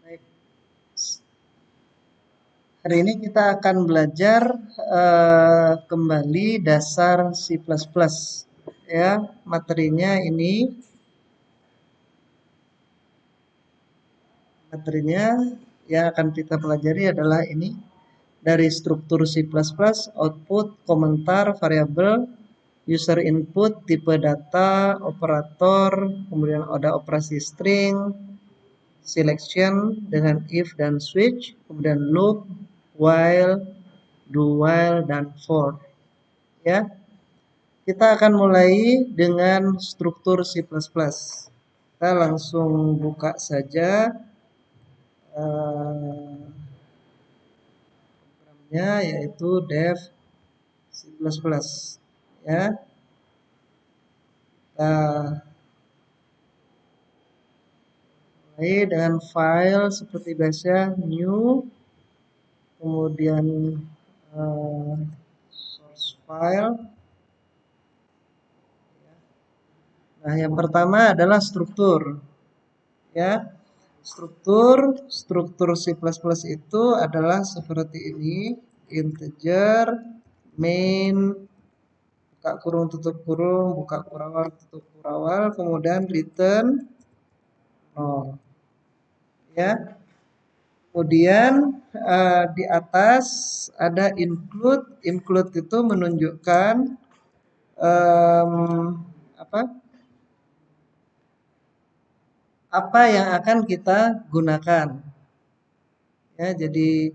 Baik, hari ini kita akan belajar kembali dasar C++. Ya, materinya yang akan kita pelajari adalah ini dari struktur C++, output, komentar, variabel, user input, tipe data, operator, kemudian ada operasi string, selection dengan if dan switch, kemudian loop, while, do while, dan for. Ya, kita akan mulai dengan struktur C++. Kita langsung buka saja programnya, yaitu dev C++. Ya, kita mulai dengan file seperti biasa, new, kemudian source file. Nah, yang pertama adalah struktur. Ya, struktur C++ itu adalah seperti ini: integer, main, buka kurung tutup kurung, buka kurawal tutup kurawal, kemudian return 0. Ya, kemudian di atas ada include. Include itu menunjukkan apa yang akan kita gunakan. Ya, jadi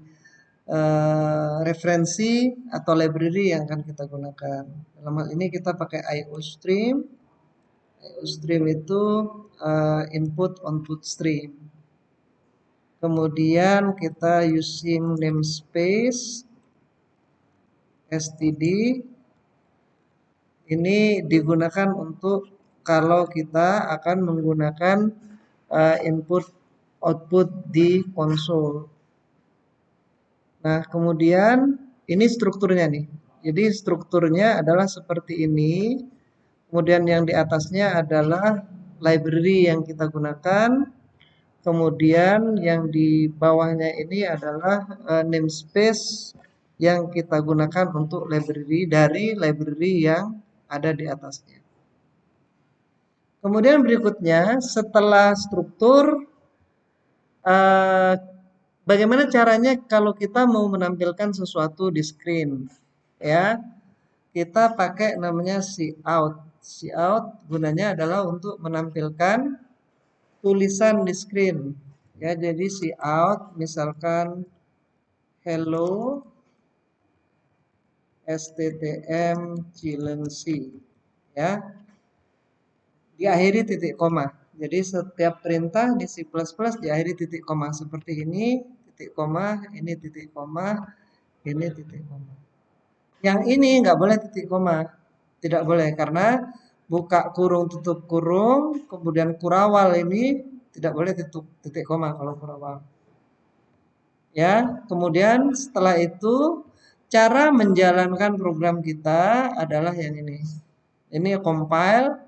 referensi atau library yang akan kita gunakan. Dalam hal ini kita pakai IOStream. IOStream itu input output stream. Kemudian kita using namespace std. Ini digunakan untuk kalau kita akan menggunakan input output di konsol. Nah, kemudian ini strukturnya nih. Jadi strukturnya adalah seperti ini. Kemudian yang di atasnya adalah library yang kita gunakan. Kemudian yang di bawahnya ini adalah namespace yang kita gunakan untuk library dari library yang ada di atasnya. Kemudian berikutnya, setelah struktur, bagaimana caranya kalau kita mau menampilkan sesuatu di screen? Ya, kita pakai namanya cout. Cout gunanya adalah untuk menampilkan tulisan di screen. Ya, jadi cout misalkan hello STTM Cilengsi. Ya, diakhiri titik koma. Jadi setiap perintah di C++ diakhiri titik koma seperti ini, titik koma, ini titik koma, ini titik koma. Yang ini nggak boleh titik koma, tidak boleh karena buka kurung tutup kurung, kemudian kurawal ini tidak boleh titik koma kalau kurawal. Ya, kemudian setelah itu cara menjalankan program kita adalah yang ini. Ini compile.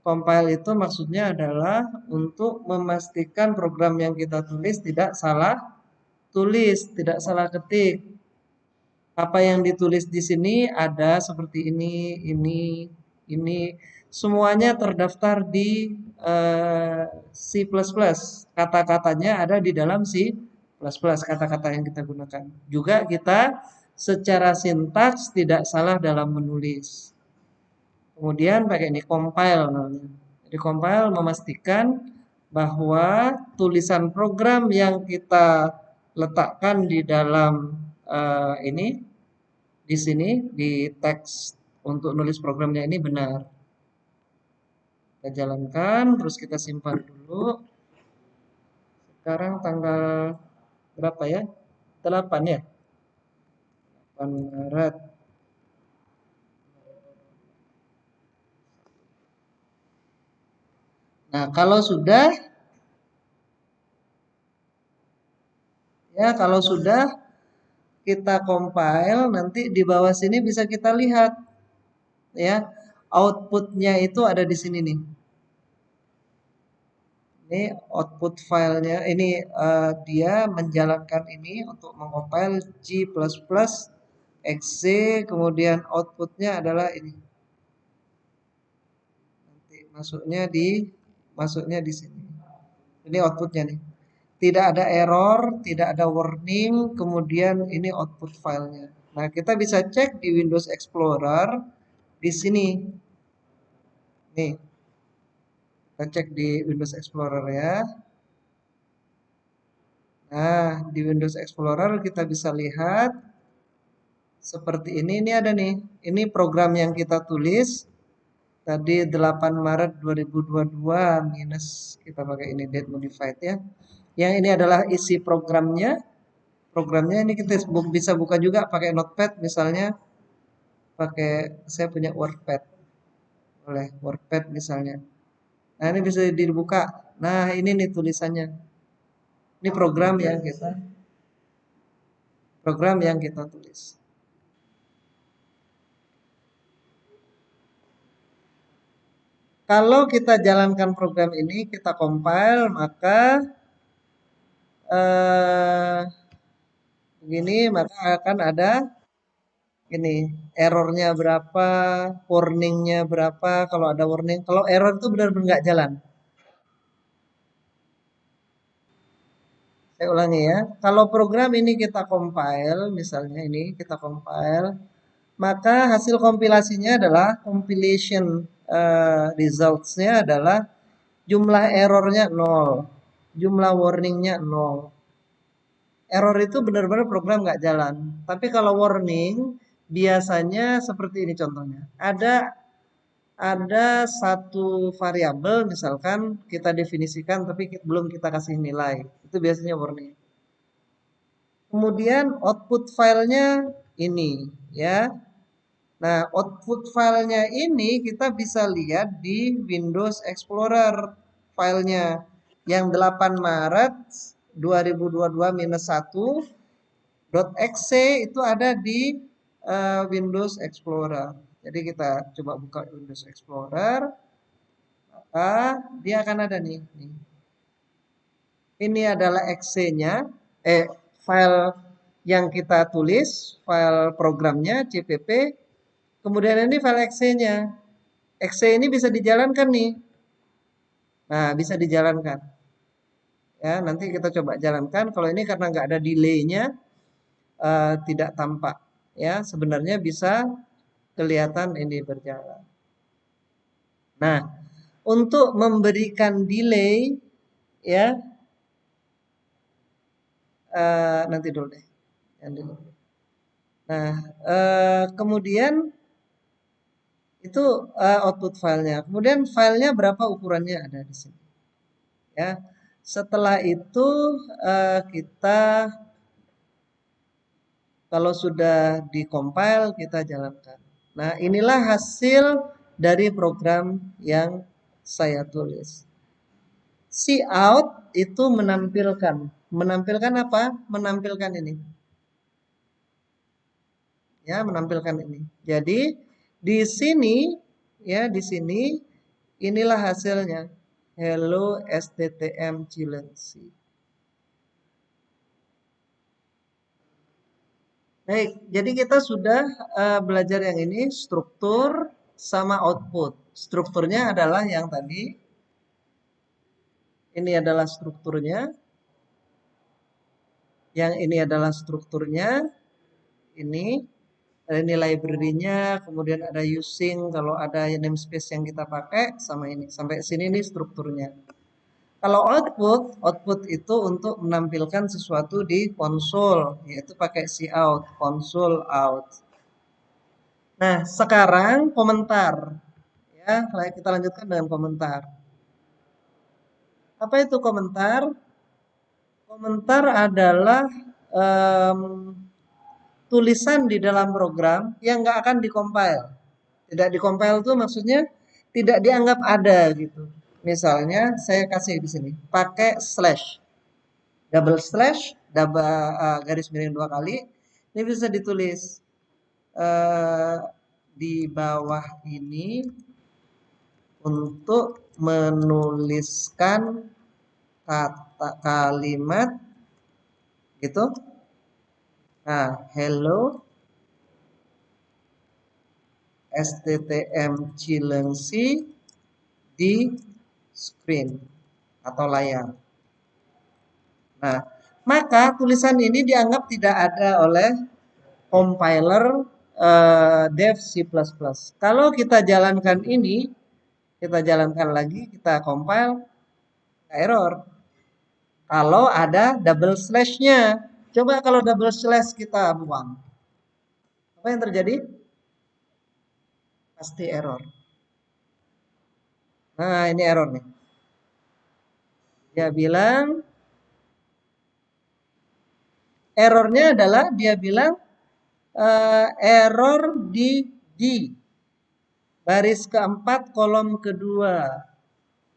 Compile itu maksudnya adalah untuk memastikan program yang kita tulis tidak salah tulis, tidak salah ketik. Apa yang ditulis di sini ada seperti ini, semuanya terdaftar di C++. Kata-katanya ada di dalam C++, kata-kata yang kita gunakan. Juga kita secara sintaks tidak salah dalam menulis. Kemudian pakai ini compile namanya. Jadi compile memastikan bahwa tulisan program yang kita letakkan di dalam ini di sini di teks untuk nulis programnya ini benar. Kita jalankan, terus kita simpan dulu. Sekarang tanggal berapa ya? 8 ya? 8 Maret. Nah, kalau sudah kita compile, nanti di bawah sini bisa kita lihat ya, outputnya itu ada di sini nih. Ini output filenya, ini dia menjalankan ini untuk mengcompile G++ exe, kemudian outputnya adalah ini. Nanti masuknya di sini. Ini outputnya nih. Tidak ada error, tidak ada warning, kemudian ini output filenya. Nah, kita bisa cek di Windows Explorer di sini. Nih, kita cek di Windows Explorer ya. Nah, di Windows Explorer kita bisa lihat seperti ini. Ini ada nih. Ini program yang kita tulis tadi 8 Maret 2022 minus kita pakai ini date modified ya. Yang ini adalah isi programnya. Programnya ini kita bisa buka juga pakai Notepad misalnya. Pakai saya punya WordPad. Oleh WordPad misalnya. Nah, ini bisa dibuka. Nah, ini nih tulisannya. Ini program yang kita tulis. Kalau kita jalankan program ini, kita compile, maka eh, begini, maka akan ada ini errornya berapa, warningnya berapa. Kalau ada warning, kalau error itu benar-benar nggak jalan. Saya ulangi ya. Kalau program ini kita compile, misalnya ini kita compile, maka hasil kompilasinya adalah compilation results-nya adalah jumlah errornya 0, jumlah warningnya 0. Error itu benar-benar program nggak jalan. Tapi kalau warning biasanya seperti ini contohnya. Ada satu variabel misalkan kita definisikan tapi belum kita kasih nilai. Itu biasanya warning. Kemudian output filenya ini ya. Nah, output filenya ini kita bisa lihat di Windows Explorer filenya yang 8 Maret 2022 1 .exe itu ada di Windows Explorer. Jadi kita coba buka Windows Explorer, maka dia akan ada nih. Ini adalah exe-nya, file yang kita tulis, file programnya cpp. Kemudian ini file exe-nya. Exe ini bisa dijalankan nih. Nah, bisa dijalankan. Ya, nanti kita coba jalankan. Kalau ini karena nggak ada delay-nya, tidak tampak. Ya, sebenarnya bisa kelihatan ini berjalan. Nah, untuk memberikan delay, ya, nanti dulu deh. Nah, kemudian itu output filenya. Kemudian filenya berapa ukurannya ada di sini. Ya, setelah itu kita kalau sudah dikompil kita jalankan. Nah, inilah hasil dari program yang saya tulis. Cout itu menampilkan apa? Menampilkan ini. Ya, menampilkan ini. Jadi di sini ya, di sini inilah hasilnya. Hello STTM Cilengsi. Baik, jadi kita sudah belajar yang ini struktur sama output. Strukturnya adalah yang tadi. Ini adalah strukturnya. Yang ini adalah strukturnya. Ini ini library-nya, kemudian ada using, kalau ada namespace yang kita pakai sama ini. Sampai sini nih strukturnya. Kalau output itu untuk menampilkan sesuatu di konsol, yaitu pakai cout, console out. Nah, sekarang komentar. Ya, kita lanjutkan dengan komentar. Apa itu komentar? Komentar adalah um, tulisan di dalam program yang nggak akan dikompil. Tidak dikompil itu maksudnya tidak dianggap ada gitu. Misalnya saya kasih di sini pakai slash, double slash, garis miring 2 kali. Ini bisa ditulis di bawah ini untuk menuliskan kata kalimat gitu. Nah, hello STTM Cilengsi di screen atau layar. Nah, maka tulisan ini dianggap tidak ada oleh compiler dev C++. Kalau kita jalankan ini, kita jalankan lagi, kita compile, error. Kalau ada double slash-nya. Coba kalau double slash kita buang. Apa yang terjadi? Pasti error. Nah, ini error nih. Dia bilang, errornya adalah dia bilang error di baris keempat kolom kedua.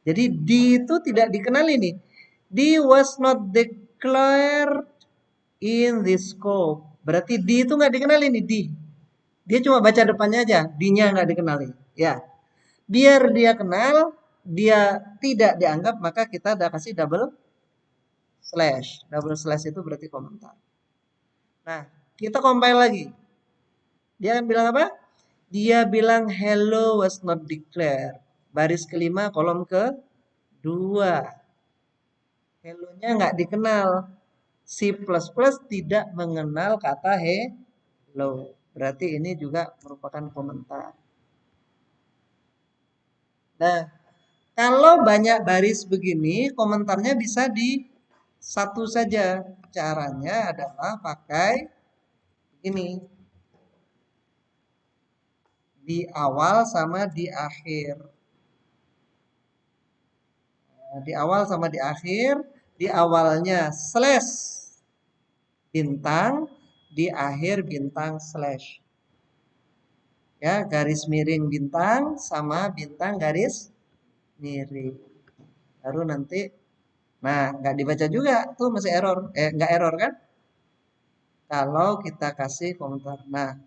Jadi D itu tidak dikenal ini. D was not declared in this scope. Berarti D itu nggak dikenal ini D. Dia cuma baca depannya aja, D-nya nggak dikenali. Ya, biar dia kenal, dia tidak dianggap, maka kita udah kasih double slash. Double slash itu berarti komentar. Nah, kita compile lagi. Dia akan bilang apa? Dia bilang hello was not declared. Baris kelima kolom ke 2. Hello-nya nggak dikenal. C++ tidak mengenal kata hello. Berarti ini juga merupakan komentar. Nah, kalau banyak baris begini, komentarnya bisa di satu saja. Caranya adalah pakai ini. Di awal sama di akhir. Nah, di awal sama di akhir, di awalnya slash bintang, di akhir bintang slash. Ya, garis miring bintang sama bintang garis miring. Baru nanti, nah nggak dibaca juga, tuh masih error. Nggak error kan? Kalau kita kasih komentar. Nah,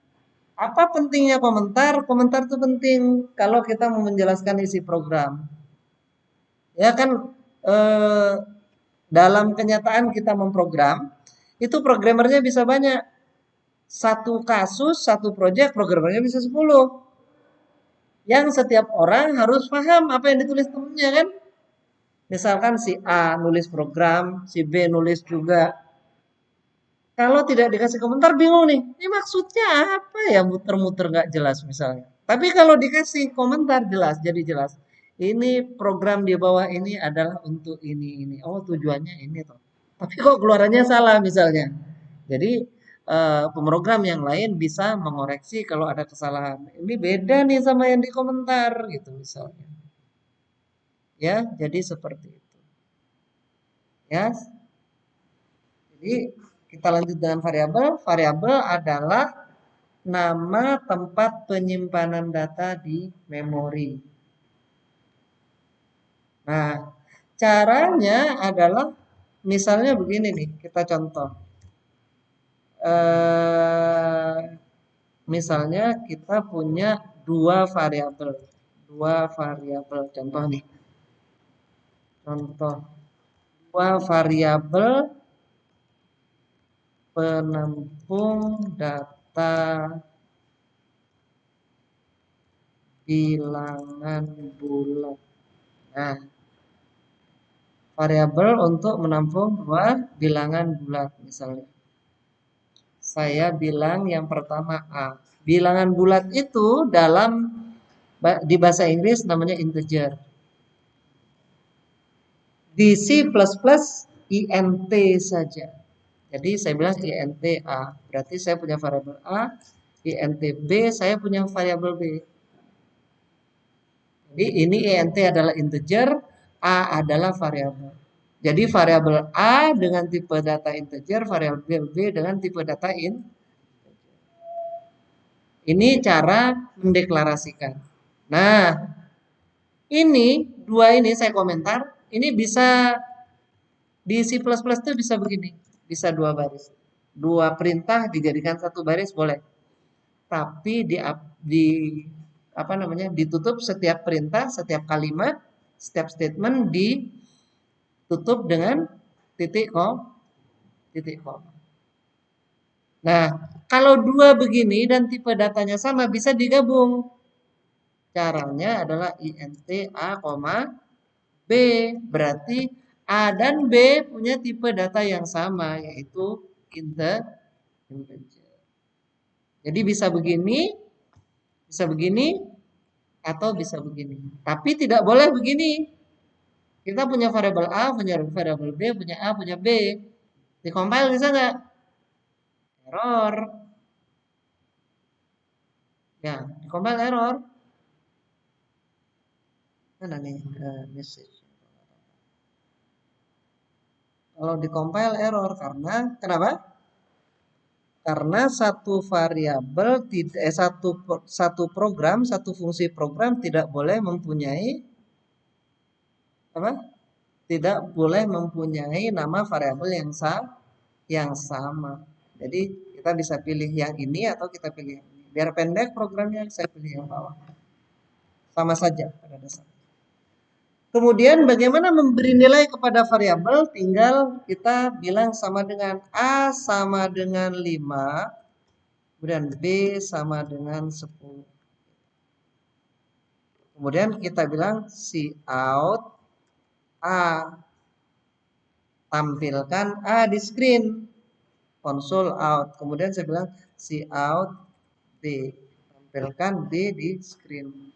apa pentingnya komentar? Komentar itu penting kalau kita mau menjelaskan isi program. Ya kan, eh, dalam kenyataan kita memprogram, itu programmernya bisa banyak. Satu kasus, satu project, programmernya bisa 10. Yang setiap orang harus paham apa yang ditulis temennya kan. Misalkan si A nulis program, si B nulis juga. Kalau tidak dikasih komentar bingung nih. Ini maksudnya apa ya, muter-muter nggak jelas misalnya. Tapi kalau dikasih komentar jelas, jadi jelas. Ini program di bawah ini adalah untuk ini. Oh tujuannya ini toh. Tapi kok keluarannya salah misalnya. Jadi pemrogram yang lain bisa mengoreksi kalau ada kesalahan. Ini beda nih sama yang di komentar gitu misalnya. Ya, jadi seperti itu. Ya, jadi kita lanjut dengan variabel. Variabel adalah nama tempat penyimpanan data di memori. Nah, caranya adalah misalnya begini nih, kita contoh. Eh, misalnya kita punya dua variabel. Contoh nih, contoh dua variabel penampung data bilangan bulat. Nah, variabel untuk menampung dua bilangan bulat misalnya. Saya bilang yang pertama A. Bilangan bulat itu dalam di bahasa Inggris namanya integer. Di C++ int saja. Jadi saya bilang int A. Berarti saya punya variabel A. Int B, saya punya variabel B. Jadi ini int adalah integer, A adalah variabel. Jadi variabel A dengan tipe data integer, variabel B dengan tipe data int. Ini cara mendeklarasikan. Nah, ini dua ini saya komentar, ini bisa di C++ itu bisa begini, bisa dua baris. Dua perintah dijadikan satu baris boleh. Tapi di apa namanya? Ditutup setiap perintah, setiap kalimat, setiap statement di tutup dengan titik koma. Nah, kalau dua begini dan tipe datanya sama bisa digabung. Caranya adalah int a, b. Berarti a dan b punya tipe data yang sama, yaitu integer. Jadi bisa begini, atau bisa begini. Tapi tidak boleh begini. Kita punya variabel a, punya variabel b, punya a, punya b. Dikompil bisa nggak? Error. Ya, dikompil error. Mana nih message? Kalau dikompil error karena kenapa? Karena satu variabel satu program, satu fungsi program tidak boleh mempunyai apa? Tidak boleh mempunyai nama variabel yang sama. Jadi kita bisa pilih yang ini atau kita pilih yang ini. Biar pendek programnya saya pilih yang bawah. Sama saja pada dasarnya. Kemudian bagaimana memberi nilai kepada variabel? Tinggal kita bilang sama dengan A sama dengan 5. Kemudian B sama dengan 10. Kemudian kita bilang cout A. Tampilkan A di screen. Console out. Kemudian saya bilang cout B. Tampilkan B di screen.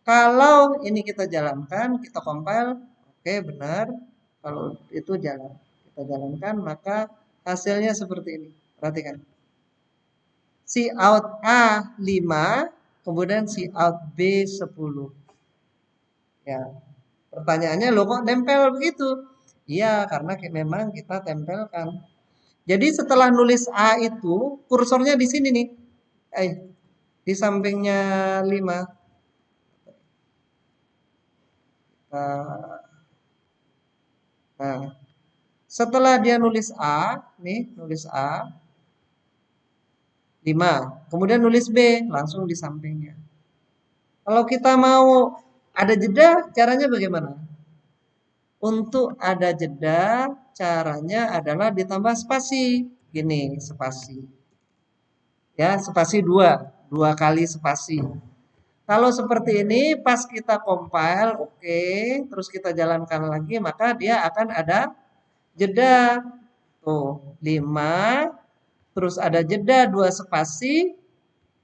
Kalau ini kita jalankan, kita compile, oke benar. Kalau itu jalan, kita jalankan, maka hasilnya seperti ini. Perhatikan. Cout A 5, kemudian cout B 10. Ya. Pertanyaannya, lo kok nempel begitu? Iya, karena memang kita tempelkan. Jadi setelah nulis A itu, kursornya di sini nih. Di sampingnya 5. Nah, setelah dia nulis A, nih nulis A 5, kemudian nulis B langsung di sampingnya. Kalau kita mau ada jeda, caranya bagaimana? Untuk ada jeda, caranya adalah ditambah spasi. Gini, spasi. Ya, spasi 2 kali spasi. Kalau seperti ini, pas kita compile, oke, terus kita jalankan lagi, maka dia akan ada jeda. Tuh, 5, terus ada jeda 2 spasi,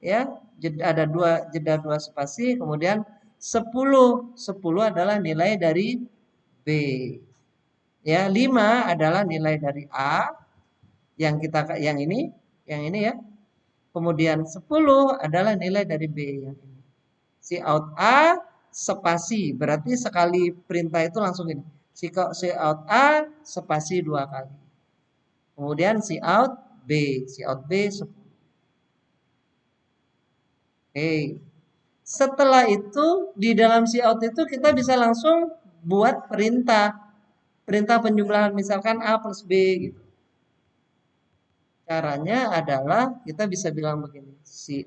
ya, ada jeda 2 spasi, kemudian 10 adalah nilai dari B. Ya, 5 adalah nilai dari A yang ini ya. Kemudian 10 adalah nilai dari B yang ini. Cout A spasi, berarti sekali perintah itu langsung ini. Cout A spasi 2 kali. Kemudian cout B 10. Oke. Setelah itu di dalam cout itu kita bisa langsung buat perintah penjumlahan, misalkan A plus B gitu. Caranya adalah kita bisa bilang begini,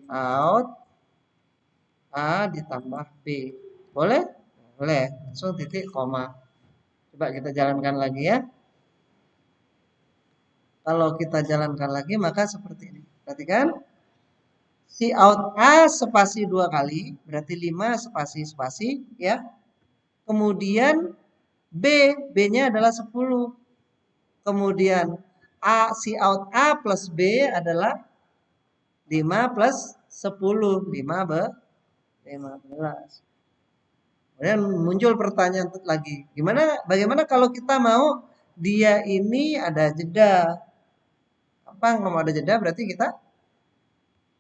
cout A ditambah B. Boleh? Boleh. Langsung titik koma. Coba kita jalankan lagi ya. Kalau kita jalankan lagi maka seperti ini. Perhatikan. Cout A spasi 2 kali, berarti 5 spasi ya. Kemudian B-nya adalah 10. Kemudian cout A plus B adalah 5 plus 10, 15. Kemudian muncul pertanyaan lagi, bagaimana kalau kita mau dia ini ada jeda? Apa nggak mau ada jeda? Berarti kita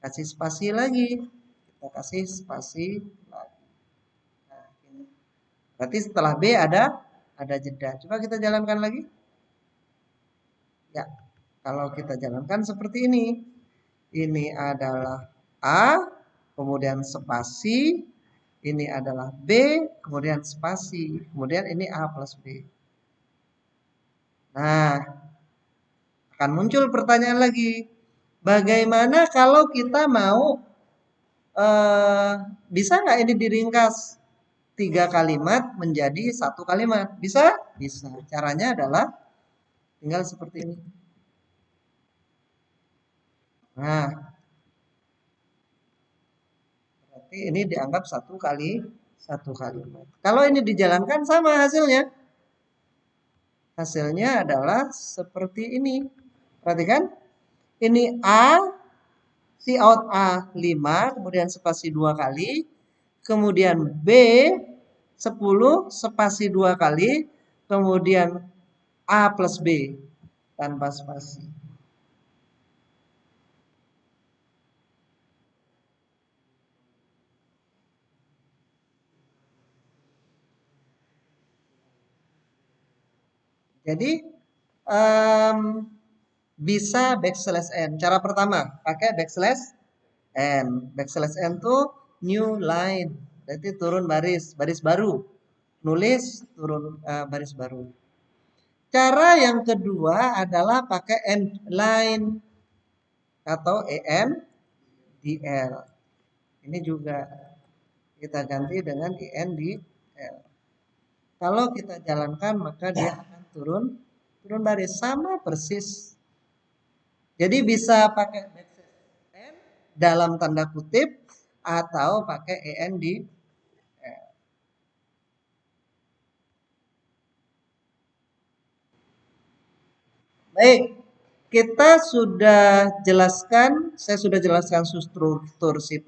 kasih spasi lagi. Kita kasih spasi lagi. Nah, ini. Berarti setelah B ada jeda. Coba kita jalankan lagi. Ya, kalau kita jalankan seperti ini. Ini adalah A, kemudian spasi. Ini adalah B, kemudian spasi. Kemudian ini A plus B. Nah, akan muncul pertanyaan lagi. Bagaimana kalau kita mau bisa nggak ini diringkas? 3 kalimat menjadi 1 kalimat. Bisa? Bisa. Caranya adalah tinggal seperti ini. Nah, berarti ini dianggap 1 kalimat. Kalau ini dijalankan sama hasilnya. Hasilnya adalah seperti ini. Perhatikan. Ini A, cout A 5, kemudian spasi 2 kali. Kemudian B 10, spasi 2 kali. Kemudian A plus B tanpa spasi. Jadi bisa backslash n. Cara pertama pakai backslash n. Backslash n tuh new line. Berarti turun baris baru. Nulis turun baris baru. Cara yang kedua adalah pakai end line atau endl. Ini juga kita ganti dengan endl. Kalau kita jalankan maka dia akan turun baris sama persis. Jadi bisa pakai backslash n dalam tanda kutip atau pakai endl. Baik, kita sudah jelaskan, saya sudah jelaskan struktur C++,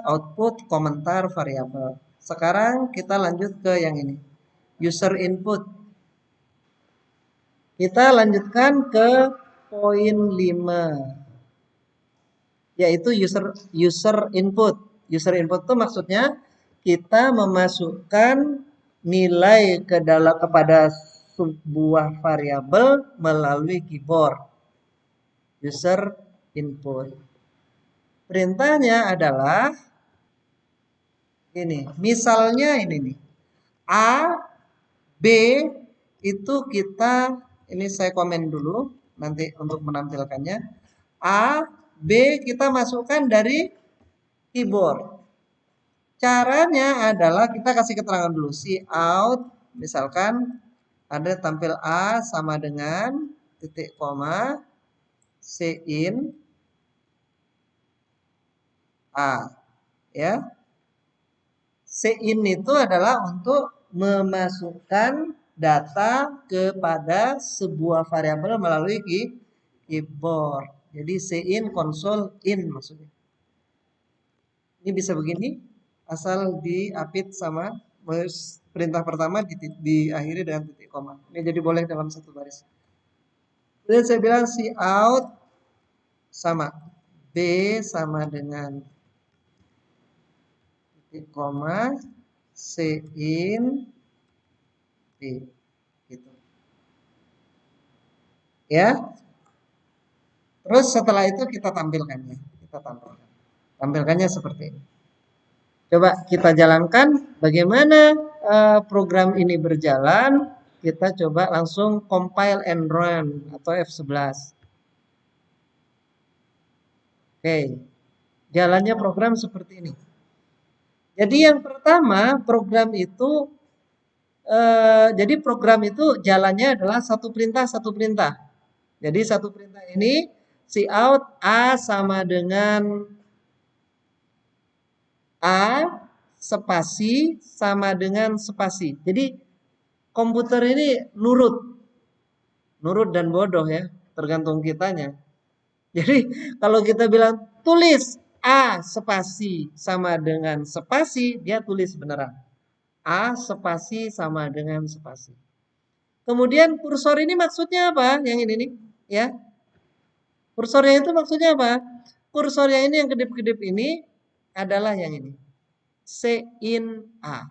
output, komentar, variabel. Sekarang kita lanjut ke yang ini, user input. Kita lanjutkan ke poin 5, yaitu user input. User input itu maksudnya kita memasukkan nilai kepada sebuah variabel melalui keyboard. User input. Perintahnya adalah ini. Misalnya ini nih. A, B itu kita, ini saya komen dulu nanti untuk menampilkannya. A, B kita masukkan dari keyboard. Caranya adalah kita kasih keterangan dulu. Cout, misalkan ada tampil A sama dengan titik koma Cin A, ya. Cin itu adalah untuk memasukkan data kepada sebuah variabel melalui keyboard. Jadi cin console in maksudnya. Ini bisa begini, asal diapit sama perintah pertama diakhiri dengan titik koma. Ini jadi boleh dalam satu baris. Kemudian saya bilang cout sama B sama dengan titik koma Cin B gitu. Ya. Terus setelah itu kita tampilkannya. Tampilkannya seperti ini. Coba kita jalankan bagaimana program ini berjalan. Kita coba langsung compile and run atau F11. Oke. Jalannya program seperti ini. Jadi yang pertama program itu jalannya adalah satu perintah. Jadi satu perintah ini cout A sama dengan A spasi sama dengan spasi. Jadi komputer ini nurut dan bodoh ya, tergantung kitanya. Jadi kalau kita bilang tulis A spasi sama dengan spasi, dia tulis beneran. A spasi sama dengan spasi. Kemudian kursor ini maksudnya apa? Yang ini nih, ya. Kursornya itu maksudnya apa? Kursor yang ini yang kedip-kedip ini adalah yang ini. Cin A.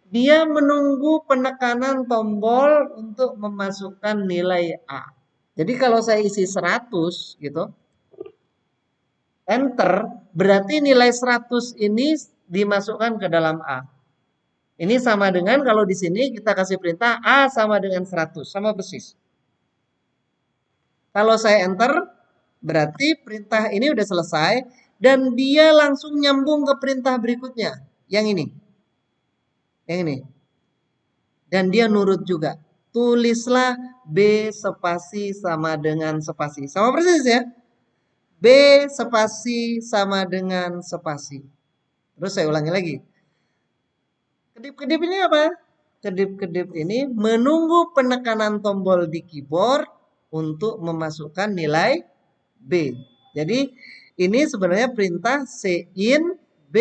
Dia menunggu penekanan tombol untuk memasukkan nilai A. Jadi kalau saya isi 100 gitu, enter, berarti nilai 100 ini dimasukkan ke dalam A. Ini sama dengan kalau di sini kita kasih perintah A sama dengan 100, sama persis. Kalau saya enter, berarti perintah ini udah selesai dan dia langsung nyambung ke perintah berikutnya, yang ini. Yang ini. Dan dia nurut juga. Tulislah B spasi sama dengan spasi. Sama persis ya. B spasi sama dengan spasi. Terus saya ulangi lagi. Kedip-kedip ini apa? Kedip-kedip ini menunggu penekanan tombol di keyboard untuk memasukkan nilai B. Jadi ini sebenarnya perintah cin B.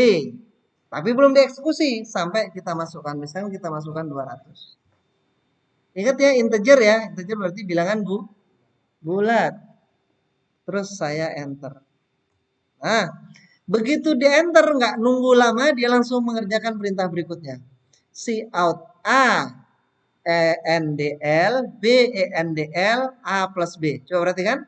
Tapi belum dieksekusi sampai kita masukkan. Misalnya kita masukkan 200. Ingat ya, integer ya. Integer berarti bilangan bulat. Terus saya enter. Nah, begitu di enter nggak nunggu lama, dia langsung mengerjakan perintah berikutnya. Cout A ENDL B ENDL A plus B. Coba perhatikan.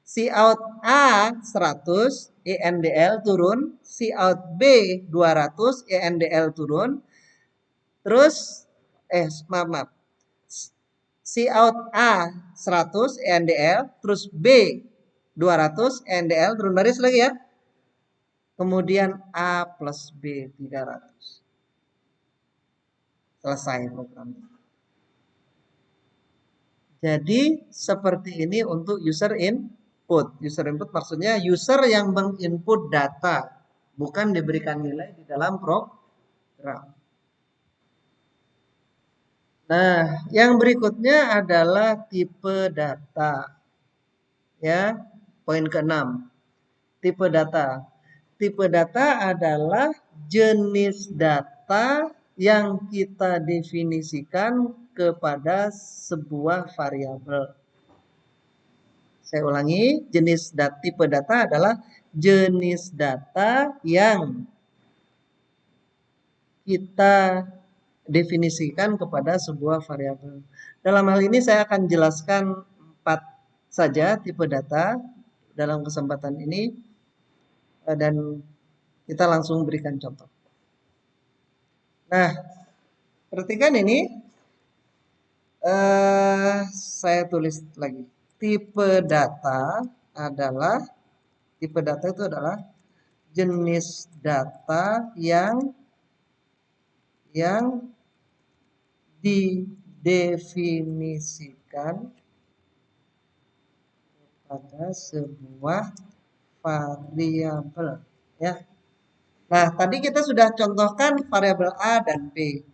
Cout A 100 ENDL turun, cout B 200 ENDL turun. Terus maaf. Cout A 100 ENDL, terus B 200 ENDL turun baris lagi ya. Kemudian A plus B 300. Selesai program. Jadi seperti ini untuk user input. User input maksudnya user yang menginput data, bukan diberikan nilai di dalam program. Nah, yang berikutnya adalah tipe data. Ya, poin ke-6. Tipe data. Tipe data adalah jenis data yang kita definisikan kepada sebuah variabel. Saya ulangi, tipe data adalah jenis data yang kita definisikan kepada sebuah variabel. Dalam hal ini saya akan jelaskan 4 saja tipe data dalam kesempatan ini dan kita langsung berikan contoh. Nah, perhatikan ini, saya tulis lagi. Tipe data itu adalah jenis data yang didefinisikan pada sebuah variabel. Ya. Nah, tadi kita sudah contohkan variabel A dan B.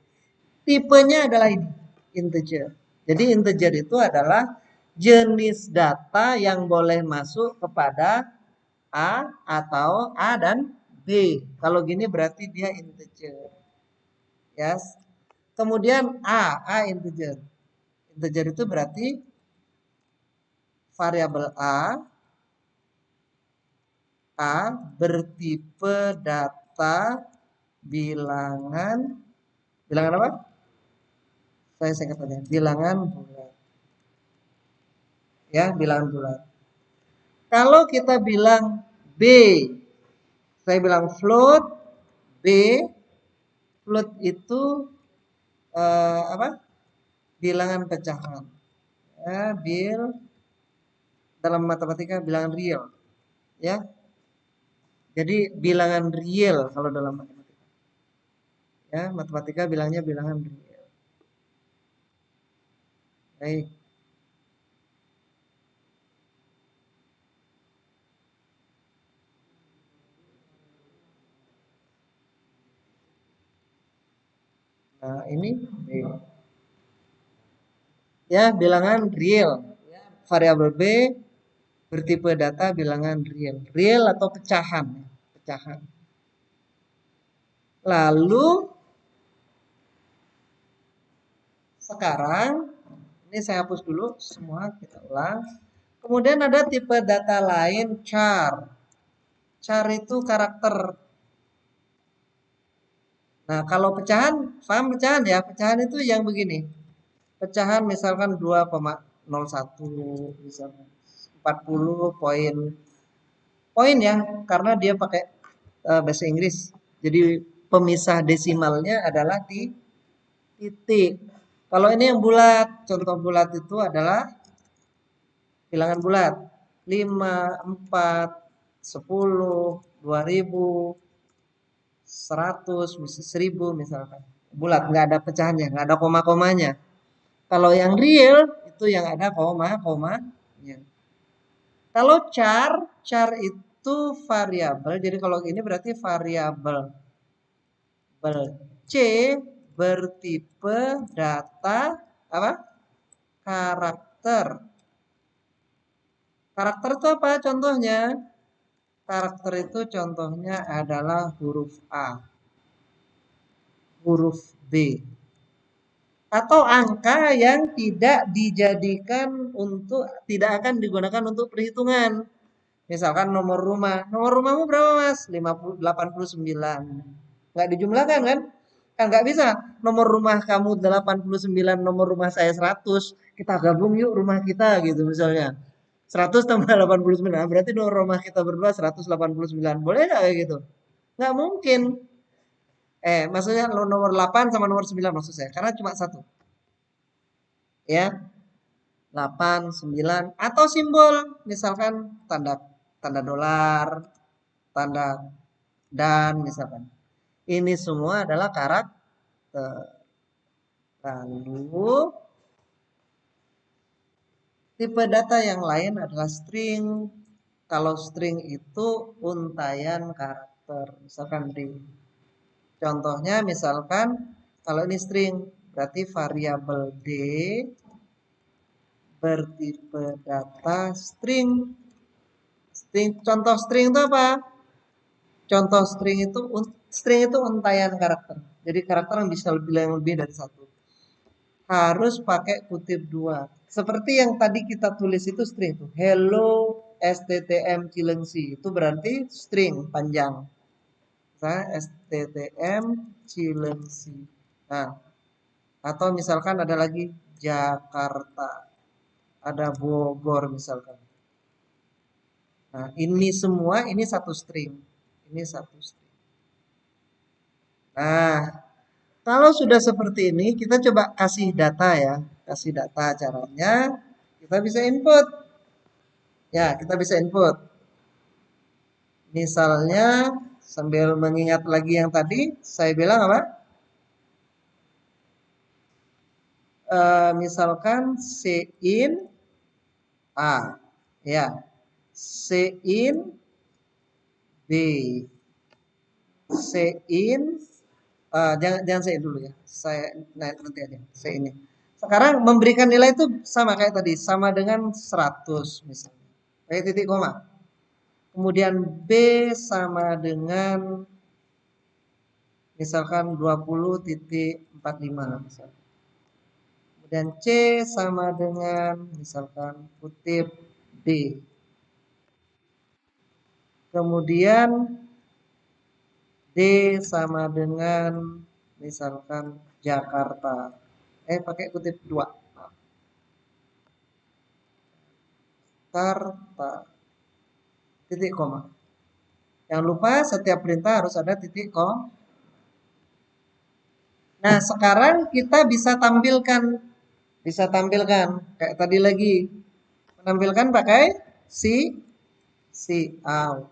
Tipenya adalah ini, integer. Jadi integer itu adalah jenis data yang boleh masuk kepada A atau A dan B. Kalau gini berarti dia integer. Yes. Kemudian A integer. Integer itu berarti variabel A bertipe data bilangan apa? Saya singkat aja, bilangan bulat. Ya, bilangan bulat. Kalau kita bilang B, saya bilang float B, float itu apa? Bilangan pecahan. Ya, dalam matematika bilangan real. Ya. Jadi bilangan real kalau dalam matematika. Ya, matematika bilangnya bilangan real. Baik. Nah, ini B. Ya, bilangan real. Variabel B bertipe data bilangan real. Real atau pecahan. Pecahan. Lalu sekarang ini saya hapus dulu semua, kita ulang. Kemudian ada tipe data lain, char. Char itu karakter. Nah, kalau pecahan, paham pecahan ya? Pecahan itu yang begini. Pecahan misalkan 2,01 misalkan 40 poin ya, karena dia pakai bahasa Inggris. Jadi pemisah desimalnya adalah di titik. Kalau ini yang bulat, contoh bulat itu adalah bilangan bulat. 5, 4, 10, 2000, 100, 1000 misalkan. bulat, nggak ada pecahannya, nggak ada koma-komanya. Kalau yang real itu yang ada koma. Ya. Kalau char itu variabel. Jadi kalau ini berarti variabel C bertipe data apa? Karakter. Karakter itu apa contohnya? Karakter itu contohnya adalah huruf A, huruf B, atau angka yang tidak dijadikan untuk tidak akan digunakan untuk perhitungan. Misalkan nomor rumah. Nomor rumahmu berapa, Mas? 89. Nggak dijumlahkan kan? Kan nggak bisa. Nomor rumah kamu 89, nomor rumah saya 100. Kita gabung yuk rumah kita gitu misalnya. 100 tambah 89. Berarti nomor rumah kita berdua 189. Boleh nggak kayak gitu? Nggak mungkin. Maksudnya nomor 8 sama nomor 9 maksud saya. Karena cuma satu. Ya, 8, 9. Atau simbol. Misalkan tanda tanda dolar, tanda dan misalkan. Ini semua adalah karakter. Lalu tipe data yang lain adalah string. Kalau string itu untayan karakter. Misalkan di contohnya misalkan kalau ini string berarti variabel D bertipe data string. Contoh string itu apa? Contoh string itu untayan karakter. Jadi karakter yang bisa lebih dari satu. Harus pakai kutip dua. Seperti yang tadi kita tulis itu string itu. Hello STTM Cilengsi. Itu berarti string panjang. Nah, STTM Cilengsi. Nah, atau misalkan ada lagi Jakarta. Ada Bogor misalkan. Nah, ini semua ini satu string. Ini satu string. Nah, kalau sudah seperti ini, kita coba kasih data ya. Kasih data caranya. Kita bisa input. Ya, kita bisa input. Misalnya, sambil mengingat lagi yang tadi, saya bilang apa? Misalkan in A. Ya, in B. in jangan saya dulu ya. Saya nanti aja. Saya ini. Sekarang memberikan nilai itu sama kayak tadi, sama dengan 100 misalnya. Kayak titik koma. Kemudian B sama dengan misalkan 20.45 misalkan. Kemudian C sama dengan misalkan kutip D. Kemudian D sama dengan misalkan Jakarta. Pakai kutip 2. Jakarta. Titik koma. Jangan lupa setiap perintah harus ada titik koma. Nah, sekarang kita bisa tampilkan kayak tadi lagi. Menampilkan pakai out.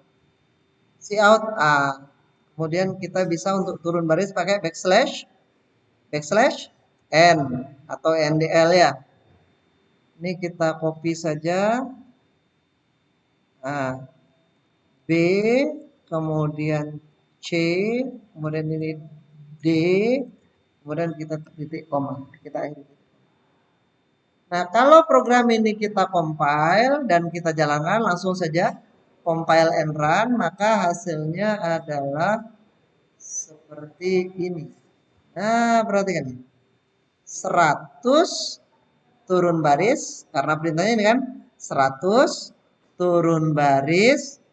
Out A. Kemudian kita bisa untuk turun baris pakai backslash n atau ndl ya. Ini kita copy saja. Nah, B, kemudian C, kemudian ini D, kemudian kita titik koma. Kita akhiri. Nah, kalau program ini kita compile dan kita jalankan langsung saja compile and run, maka hasilnya adalah seperti ini. Nah, perhatikan ini. 100 turun baris, karena perintahnya ini kan 100 turun baris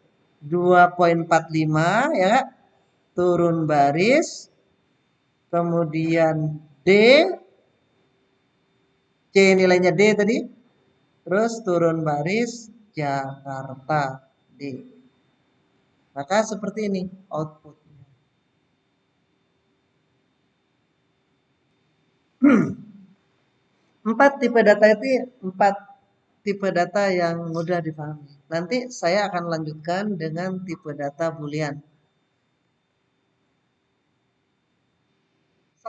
2.45 ya Kak? Turun baris, kemudian D, C nilainya D tadi, terus turun baris Jakarta D. Maka seperti ini outputnya. Empat tipe data yang mudah dipahami. Nanti saya akan lanjutkan dengan tipe data Boolean.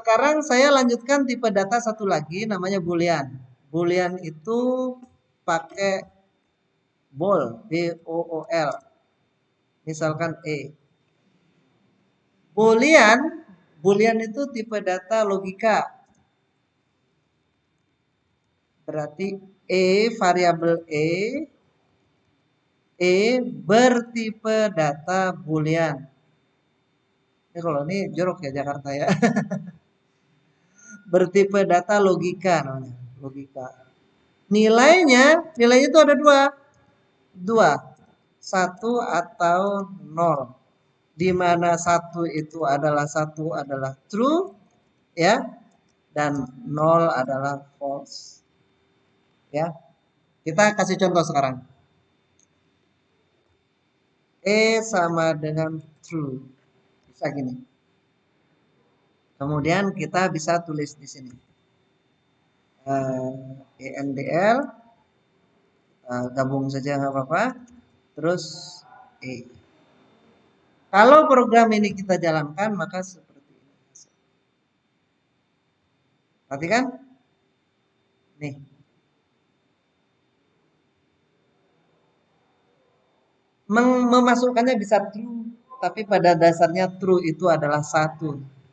Sekarang saya lanjutkan tipe data satu lagi namanya boolean. Boolean itu pakai bool, B-O-O-L. Misalkan E. Boolean, Boolean itu tipe data logika. Berarti variabel bertipe data boolean. Ini kalau ini jorok ya Jakarta ya. Bertipe data logika namanya, logika. Nilainya itu ada dua, satu atau nol. Di mana satu adalah true, ya, dan nol adalah false. Ya, kita kasih contoh sekarang. Sama dengan true. Bisa gini. Kemudian kita bisa tulis di sini. ENDL, gabung saja nggak apa-apa. Terus E. Kalau program ini kita jalankan, maka seperti ini. Perhatikan. Nih. Memasukkannya bisa true, tapi pada dasarnya true itu adalah 1.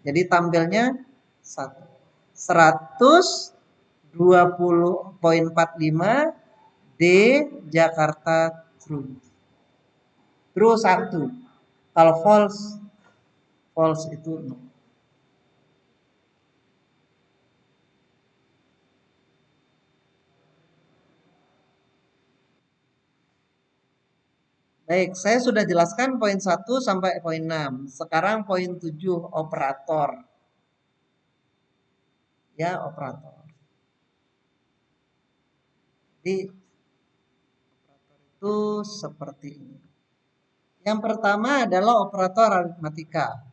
Jadi tampilnya 1. 120.45 D Jakarta true. True 1. Kalau false itu 0. Baik, saya sudah jelaskan poin 1 sampai poin 6. Sekarang poin 7, operator. Ya, operator. Jadi, operator itu seperti ini. Yang pertama adalah operator aritmatika.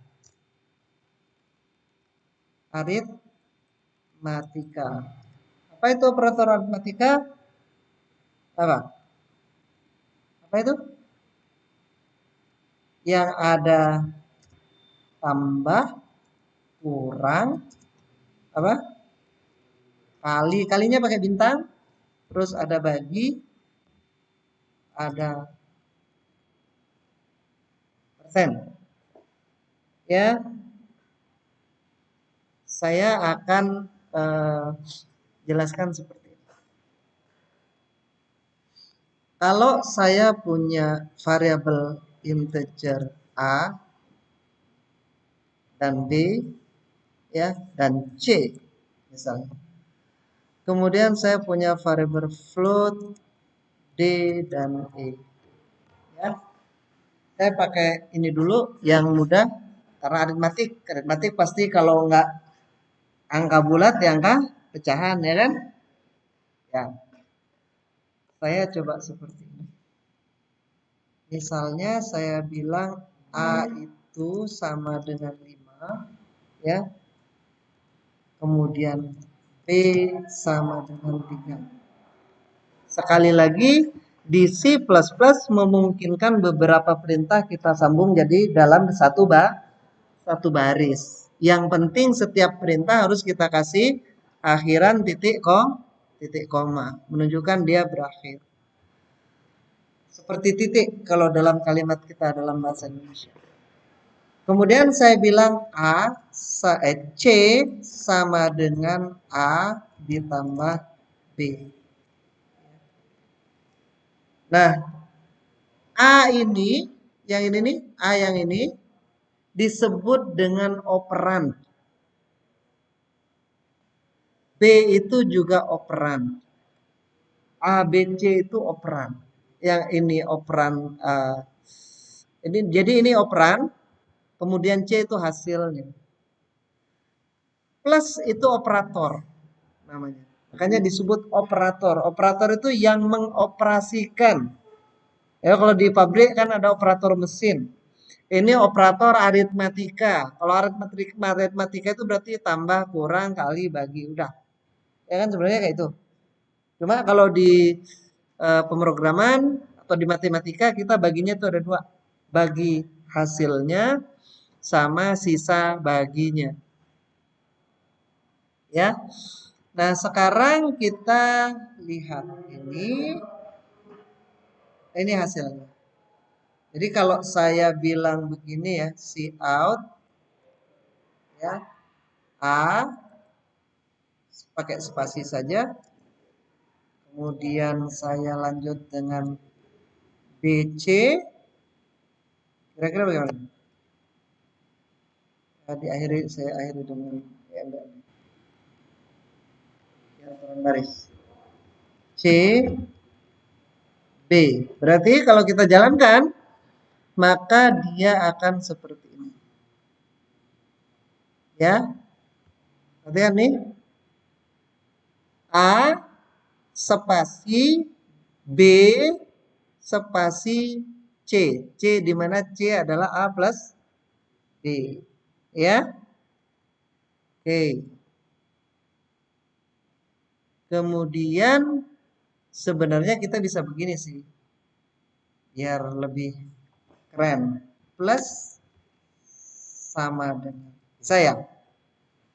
Aritmatika. Apa itu operator aritmatika? Apa? Apa itu? Yang ada tambah, kurang, apa? Kalinya pakai bintang, terus ada bagi, ada persen. Ya, saya akan jelaskan seperti ini. Kalau saya punya variabel integer A dan B, ya, dan C misalnya. Kemudian saya punya variabel float D dan E. Ya. Saya pakai ini dulu yang mudah karena aritmatik pasti kalau nggak angka bulat ya angka pecahan ya kan? Ya. Saya coba seperti ini. Misalnya saya bilang A itu sama dengan 5 ya. Kemudian B sama dengan 3. Sekali lagi di C++ memungkinkan beberapa perintah kita sambung jadi dalam satu baris. Yang penting setiap perintah harus kita kasih akhiran titik koma, menunjukkan dia berakhir. Seperti titik kalau dalam kalimat kita dalam bahasa Indonesia. Kemudian saya bilang C sama dengan A ditambah B. Nah, A ini, yang ini nih, A yang ini disebut dengan operan. B itu juga operan. A, B, C itu operan. Yang ini operan, jadi ini operan, kemudian C itu hasilnya. Plus itu operator namanya. Makanya disebut operator. Operator itu yang mengoperasikan. Ya kalau di pabrik kan ada operator mesin. Ini operator aritmatika. Kalau aritmatika itu berarti tambah, kurang, kali, bagi, udah. Ya kan sebenarnya kayak itu. Cuma kalau di pemrograman atau di matematika kita baginya itu ada dua. Bagi hasilnya sama sisa baginya. Ya. Nah, sekarang kita lihat ini hasilnya. Jadi kalau saya bilang begini ya, Cout ya, A pakai spasi saja. Kemudian saya lanjut dengan BC. Kira-kira bagaimana? Saya akhiri dengan ya enggak, ya, baris. C B. Berarti kalau kita jalankan, maka dia akan seperti ini. Ya. Perhatikan nih. A spasi B spasi C. C di mana C adalah A plus B. Ya. Oke. Kemudian sebenarnya kita bisa begini sih. Biar lebih keren. Plus sama dengan saya.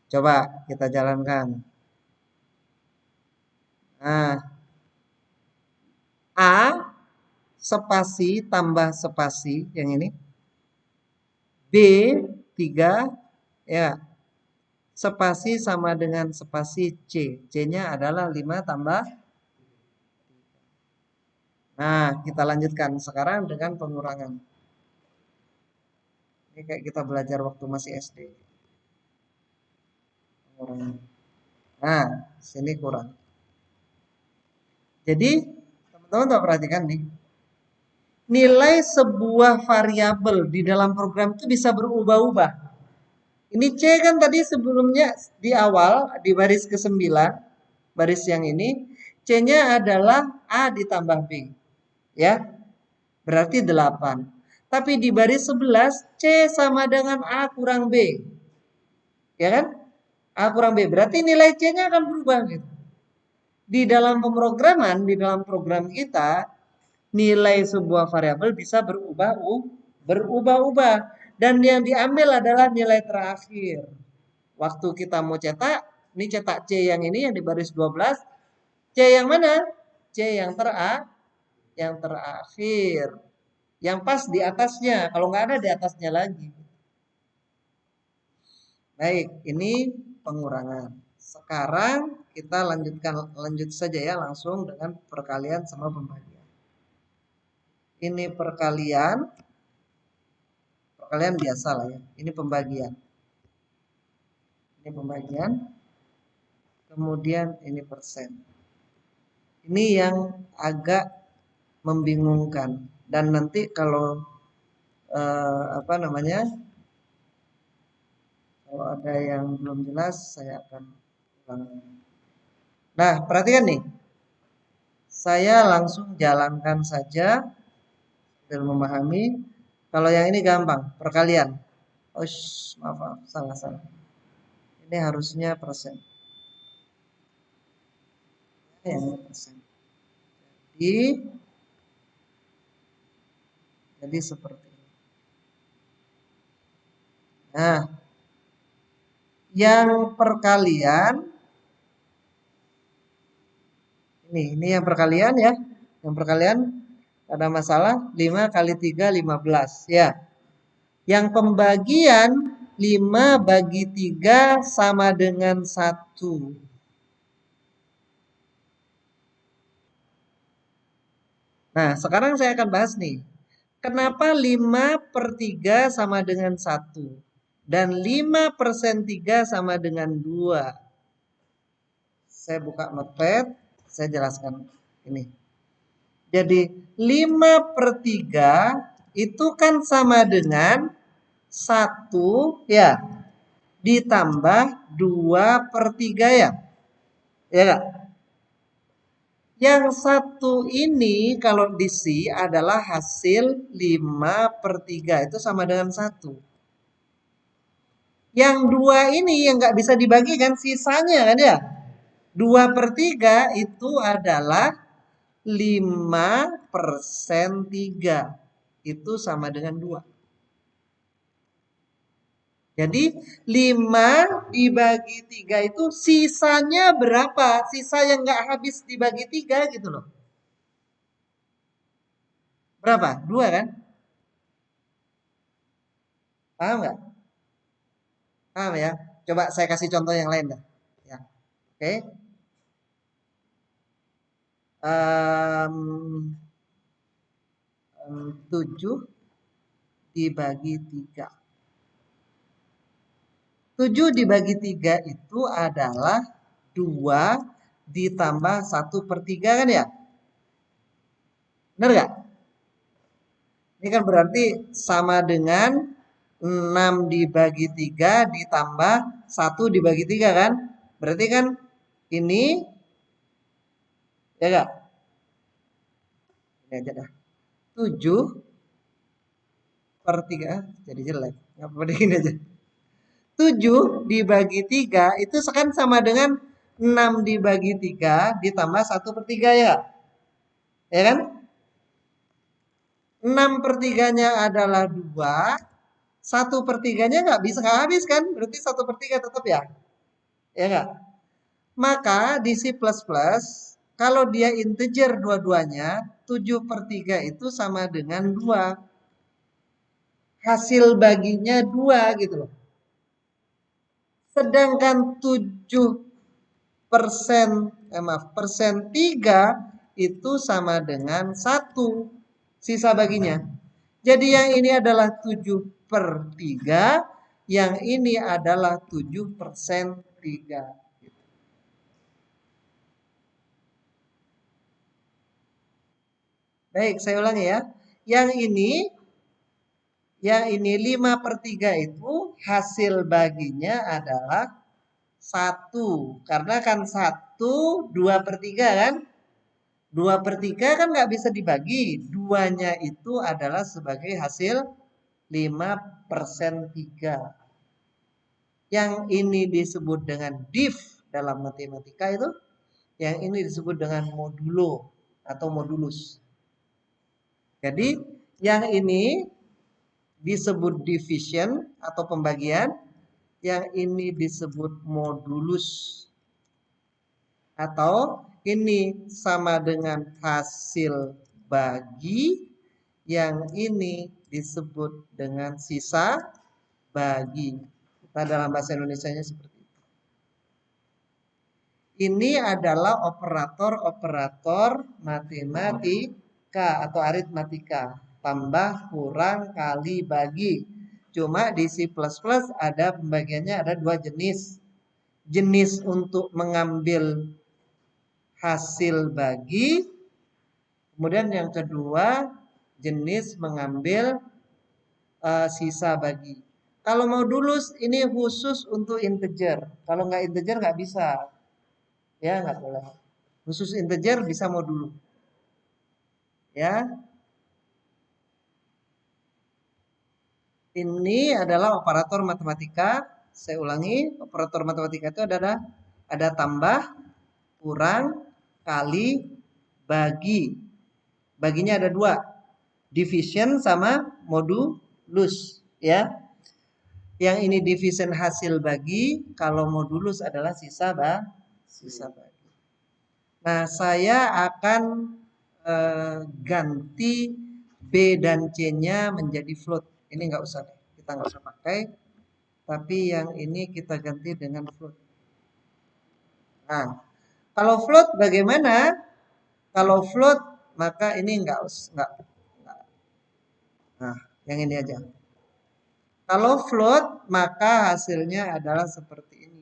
Coba kita jalankan. Nah, A spasi tambah spasi yang ini. B 3 ya. Spasi sama dengan spasi C. C-nya adalah 5 tambah. Nah, kita lanjutkan sekarang dengan pengurangan. Ini kayak kita belajar waktu masih SD. Pengurangan. Nah, sini kurang. Jadi, teman-teman perhatikan nih. Nilai sebuah variabel di dalam program itu bisa berubah-ubah. Ini C kan tadi sebelumnya di awal, di baris ke-9, baris yang ini, C-nya adalah A ditambah B. Ya, berarti 8. Tapi di baris 11, C sama dengan A kurang B. Ya kan? A kurang B. Berarti nilai C-nya akan berubah gitu. Di dalam pemrograman, di dalam program kita, nilai sebuah variabel bisa berubah-ubah. Dan yang diambil adalah nilai terakhir. Waktu kita mau cetak, ini cetak C yang ini yang di baris 12. C yang mana? C yang terakhir. Yang pas di atasnya. Kalau nggak ada di atasnya lagi. Baik, ini pengurangan. Sekarang kita lanjut saja ya langsung dengan perkalian sama pembagian. Ini perkalian biasa lah ya. Ini pembagian. Ini pembagian. Kemudian ini persen. Ini yang agak membingungkan. Dan nanti kalau kalau ada yang belum jelas saya akan ulang. Nah, perhatikan nih. Saya langsung jalankan saja sambil memahami. Kalau yang ini gampang, perkalian. Oh, maaf, salah. Ini harusnya persen. Yang persen. Jadi seperti ini. Nah, yang perkalian ini yang perkalian ya. Yang perkalian ada masalah 5 kali 3 15 ya. Yang pembagian 5 bagi 3 sama dengan 1. Nah, sekarang saya akan bahas nih. Kenapa 5/3 sama dengan 1? Dan 5/3 sama dengan 2. Saya buka notepad, saya jelaskan ini. Jadi 5/3 itu kan sama dengan 1 ya, ditambah 2/3 ya. Ya gak? Yang satu ini kalau diisi adalah hasil 5/3. Itu sama dengan 1. Yang 2 ini yang nggak bisa dibagikan sisanya kan ya. 2/3 itu adalah 5/3. Itu sama dengan 2. Jadi 5 dibagi 3 itu sisanya berapa? Sisa yang nggak habis dibagi 3 gitu loh. Berapa? 2 kan? Paham nggak? Paham ya? Coba saya kasih contoh yang lain dah. Ya. Oke. Um, 7 dibagi 3. 7 dibagi 3 itu adalah 2 ditambah 1/3 kan ya? Benar nggak? Ini kan berarti sama dengan 6 dibagi 3 ditambah 1 dibagi 3 kan? Berarti kan ini, ya nggak? Ini aja dah. 7/3, jadi jelek. Nggak apa-apa dingin aja. 7 dibagi 3 itu kan sama dengan 6 dibagi 3 ditambah 1/3 ya. Ya kan? 6/3-nya adalah 2. 1/3-nya nggak habis kan? Berarti 1/3 tetap ya. Ya nggak? Maka di C++ kalau dia integer dua-duanya 7/3 itu sama dengan 2. Hasil baginya 2 gitu loh. Sedangkan persen 3 itu sama dengan 1 sisa baginya. Jadi yang ini adalah 7/3, yang ini adalah 7%3. Baik, saya ulangi ya. Yang ini 5/3 itu hasil baginya adalah 1. Karena kan 1, 2/3 kan? 2/3 kan nggak bisa dibagi. 2-nya itu adalah sebagai hasil 5/3. Yang ini disebut dengan div dalam matematika itu. Yang ini disebut dengan modulo atau modulus. Jadi yang ini disebut division atau pembagian. Yang ini disebut modulus. Atau ini sama dengan hasil bagi, yang ini disebut dengan sisa bagi. Kita dalam bahasa Indonesianya seperti itu. Ini adalah operator-operator matematika atau aritmatika. Tambah, kurang, kali, bagi. Cuma di C++ ada pembagiannya, ada 2 jenis. Jenis untuk mengambil hasil bagi, kemudian yang kedua jenis mengambil sisa bagi. Kalau modulus ini khusus untuk integer. Kalau nggak integer nggak bisa, ya nggak boleh. Khusus integer bisa modulus, ya. Ini adalah operator matematika. Saya ulangi, operator matematika itu ada tambah, kurang, kali, bagi. Baginya ada 2, division sama modulus, ya. Yang ini division hasil bagi, kalau modulus adalah sisa bagi. Nah, saya akan ganti B dan C-nya menjadi float. Ini nggak usah, kita nggak usah pakai. Tapi yang ini kita ganti dengan float. Nah, kalau float bagaimana? Kalau float maka ini enggak. Nah, yang ini aja. Kalau float maka hasilnya adalah seperti ini.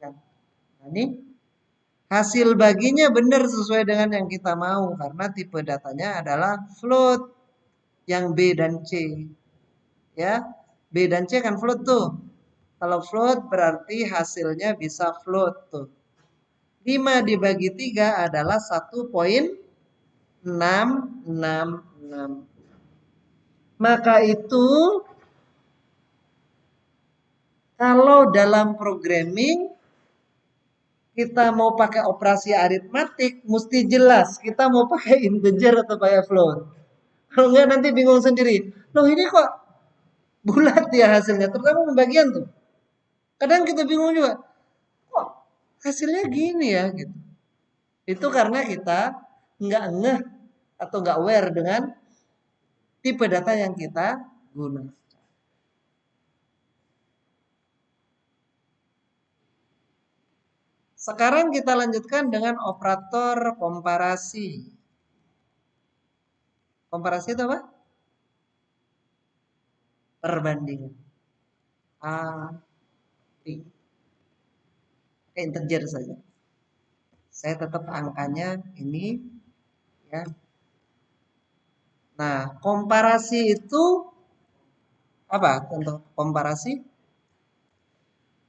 Nah, ini hasil baginya benar sesuai dengan yang kita mau karena tipe datanya adalah float yang B dan C. Ya, B dan C kan float tuh. Kalau float berarti hasilnya bisa float tuh. 5 dibagi 3 adalah 1,666. Maka itu kalau dalam programming kita mau pakai operasi aritmatik, mesti jelas kita mau pakai integer atau pakai float. Kalau enggak nanti bingung sendiri. Loh ini kok bulat ya hasilnya, terutama pembagian tuh. Kadang kita bingung juga, kok hasilnya gini ya gitu. Itu karena kita nggak ngeh atau nggak aware dengan tipe data yang kita gunakan. Sekarang kita lanjutkan dengan operator komparasi. Komparasi itu apa? Perbandingan. A, B. Oke, integer saja. Saya tetap angkanya ini ya. Nah, komparasi itu apa? Untuk komparasi?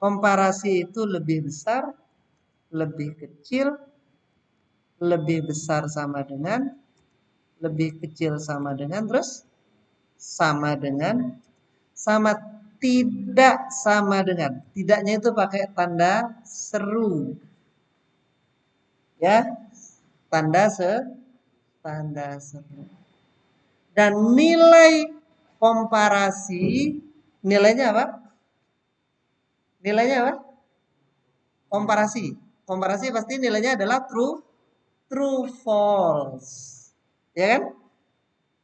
Komparasi itu lebih besar, lebih kecil, lebih besar sama dengan, lebih kecil sama dengan, terus sama dengan, sama tidak sama dengan. Tidaknya itu pakai tanda seru. Ya, tanda seru. Dan nilai komparasi, nilainya apa? Nilainya apa? Komparasi. Komparasi pasti nilainya adalah true false. Ya kan?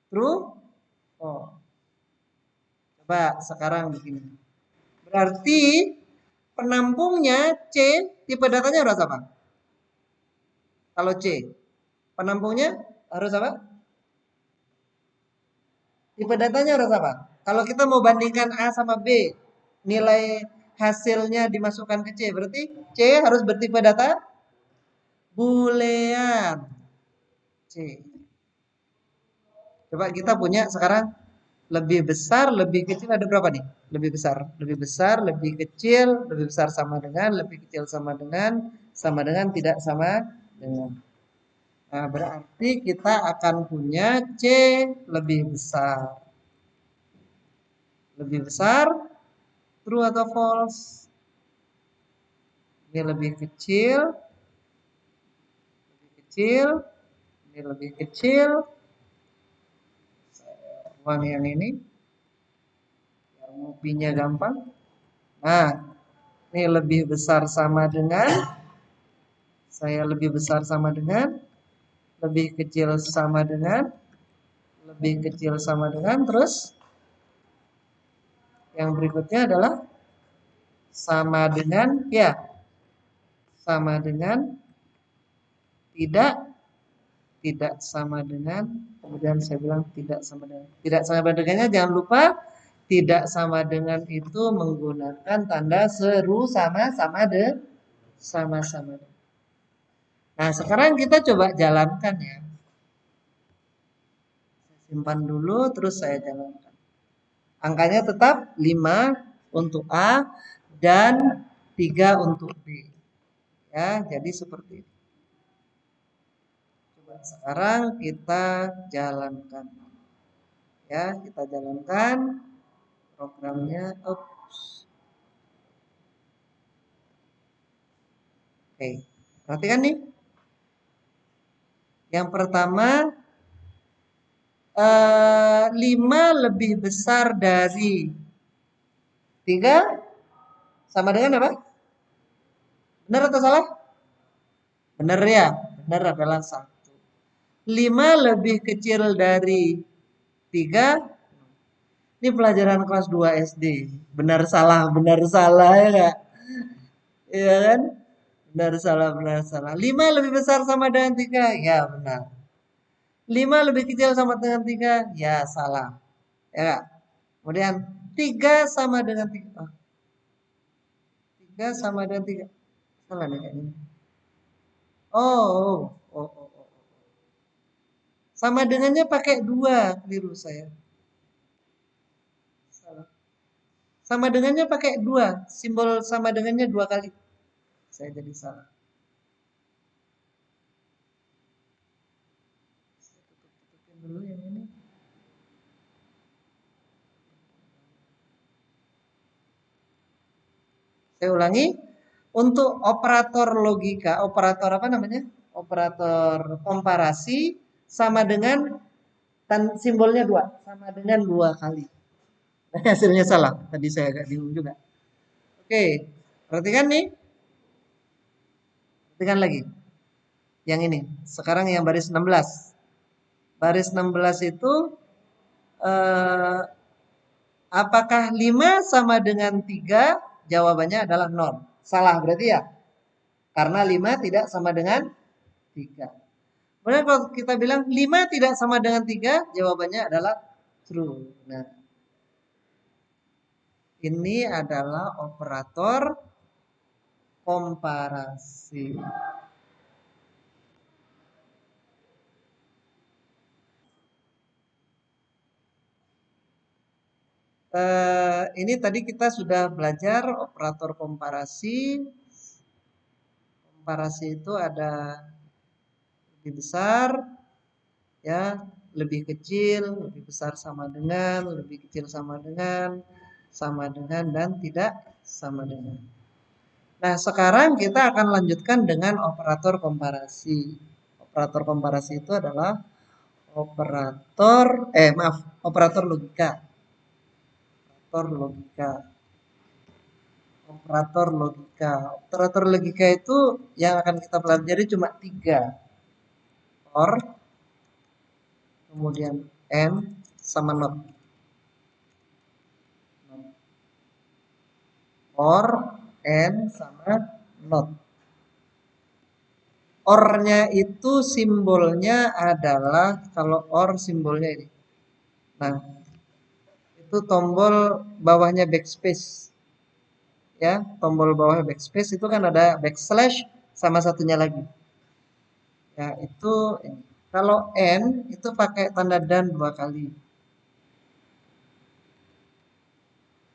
True false. Coba sekarang begini. Berarti penampungnya C, tipe datanya harus apa? Kalau C, penampungnya harus apa? Tipe datanya harus apa? Kalau kita mau bandingkan A sama B, nilai hasilnya dimasukkan ke C, berarti C harus bertipe data Boolean. C. Coba kita punya sekarang lebih besar, lebih kecil ada berapa nih? Lebih besar, lebih besar, lebih kecil, lebih besar sama dengan, lebih kecil sama dengan tidak sama dengan. Nah, berarti kita akan punya C lebih besar. Lebih besar, true atau false? Ini lebih kecil, ini lebih kecil. Uang yang ini, yang ngopinya gampang. Nah, ini lebih besar sama dengan, saya lebih besar sama dengan, lebih kecil sama dengan, lebih kecil sama dengan, terus yang berikutnya adalah sama dengan, ya, sama dengan, tidak sama dengan, kemudian saya bilang tidak sama dengan. Tidak sama dengannya jangan lupa, tidak sama dengan itu menggunakan tanda seru sama-sama. Nah, sekarang kita coba jalankan ya. Saya simpan dulu terus saya jalankan. Angkanya tetap 5 untuk A dan 3 untuk B. Ya, jadi seperti itu. Coba sekarang kita jalankan. Ya, kita jalankan programnya. Oops. Oke, perhatikan nih. Yang pertama 5 lebih besar dari 3 sama dengan apa? Benar atau salah? Benar ya, benar adalah 1. 5 lebih kecil dari 3. Ini pelajaran kelas 2 SD. Benar salah ya enggak? Iya kan? Benar salah. 5 lebih besar sama dengan 3. Ya, benar. 5 lebih kecil sama dengan 3. Ya, salah. Ya enggak? Kemudian 3 sama dengan 3. Oh, 3 sama dengan 3. Salah nih kayaknya. Oh. Sama dengannya pakai 2. Keliru saya. Salah. Sama dengannya pakai 2. Simbol sama dengannya 2 kali. Saya jadi salah. Saya tutupin dulu yang ini. Saya ulangi. Untuk operator logika, operator apa namanya? Operator komparasi sama dengan simbolnya 2, sama dengan 2 kali. Hasilnya salah. Tadi saya agak bingung juga. Oke, perhatikan nih. Perhatikan lagi. Yang ini. Sekarang yang baris 16. Baris 16 itu eh, apakah 5 sama dengan 3? Jawabannya adalah 0. Salah berarti ya? Karena 5 tidak sama dengan 3. Kemudian kalau kita bilang 5 tidak sama dengan 3, jawabannya adalah true. Nah, ini adalah operator komparasi. Ini tadi kita sudah belajar operator komparasi. Komparasi itu ada lebih besar, ya, lebih kecil, lebih besar sama dengan, lebih kecil sama dengan, dan tidak sama dengan. Nah, sekarang kita akan lanjutkan dengan operator komparasi. Operator komparasi itu adalah operator logika. Operator logika. Operator logika. Operator logika itu yang akan kita pelajari cuma 3. OR, kemudian AND, sama NOT. OR, AND, sama NOT. OR-nya itu simbolnya adalah, kalau OR simbolnya ini. Nah, itu tombol bawahnya backspace. Ya, tombol bawah backspace itu kan ada backslash sama satunya lagi. Ya, itu ini. Kalau N itu pakai tanda dan 2 kali.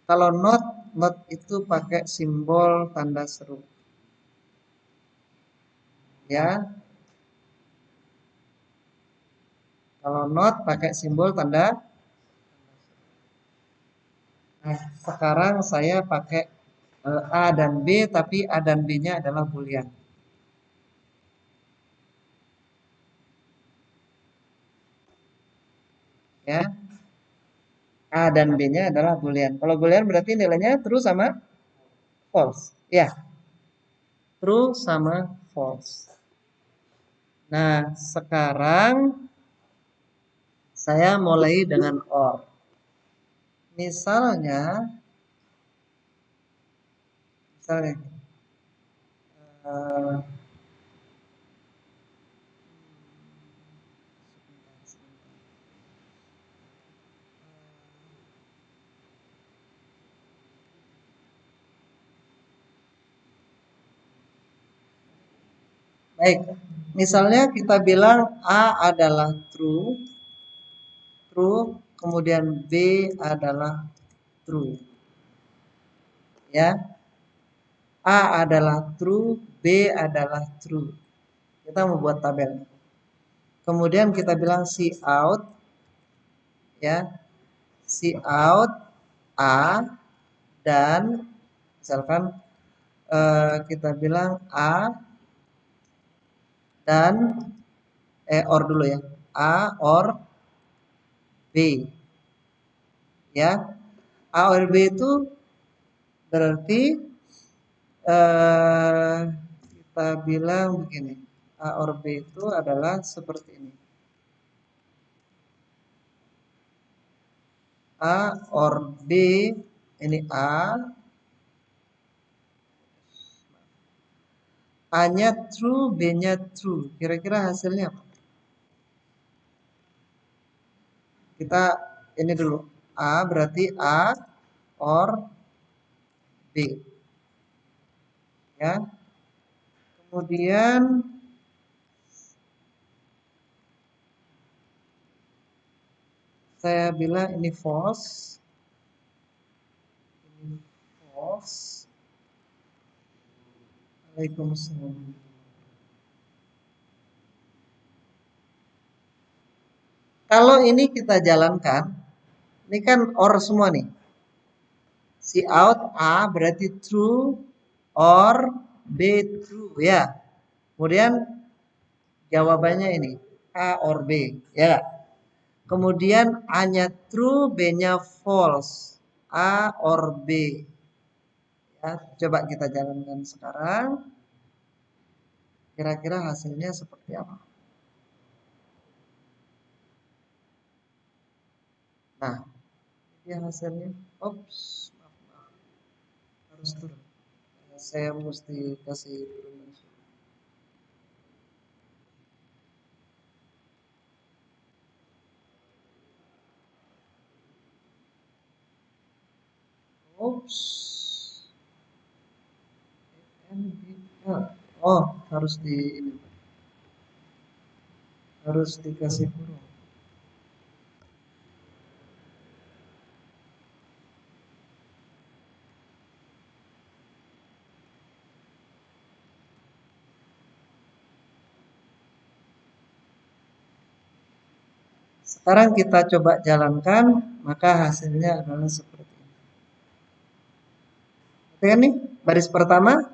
Kalau not itu pakai simbol tanda seru. Ya. Kalau not pakai simbol tanda. Nah, sekarang saya pakai A dan B, tapi A dan B-nya adalah boolean. Ya. A dan B-nya adalah boolean. Kalau boolean berarti nilainya true sama false. Ya. True sama false. Nah, sekarang saya mulai dengan OR. Misalnya uh, baik, misalnya kita bilang A adalah true, kemudian B adalah true. Ya, A adalah true, B adalah true. Kita membuat tabel. Kemudian kita bilang cout, ya, cout A dan misalkan kita bilang A dan OR dulu ya, A OR B, ya. A OR B itu berarti kita bilang begini, A OR B itu adalah seperti ini. A OR B, ini A-nya true, B-nya true. Kira-kira hasilnya apa? Kita ini dulu. A berarti A OR B. Ya. Kemudian saya bilang ini false. Ini false. Waalaikumsalam. Kalau ini kita jalankan, ini kan OR semua nih. Cout A berarti true, OR B true, ya. Kemudian jawabannya ini A or B, ya. Kemudian A-nya true, B-nya false. A or B. Ya, coba kita jalankan sekarang. Kira-kira hasilnya seperti apa? Nah, ini hasilnya. Ops, maaf, maaf. Harus turun. Saya mesti kasih turunan. Ops. Oh, harus di ini. Harus dikasih kurung. Sekarang kita coba jalankan, maka hasilnya adalah seperti ini. Oke nih, baris pertama,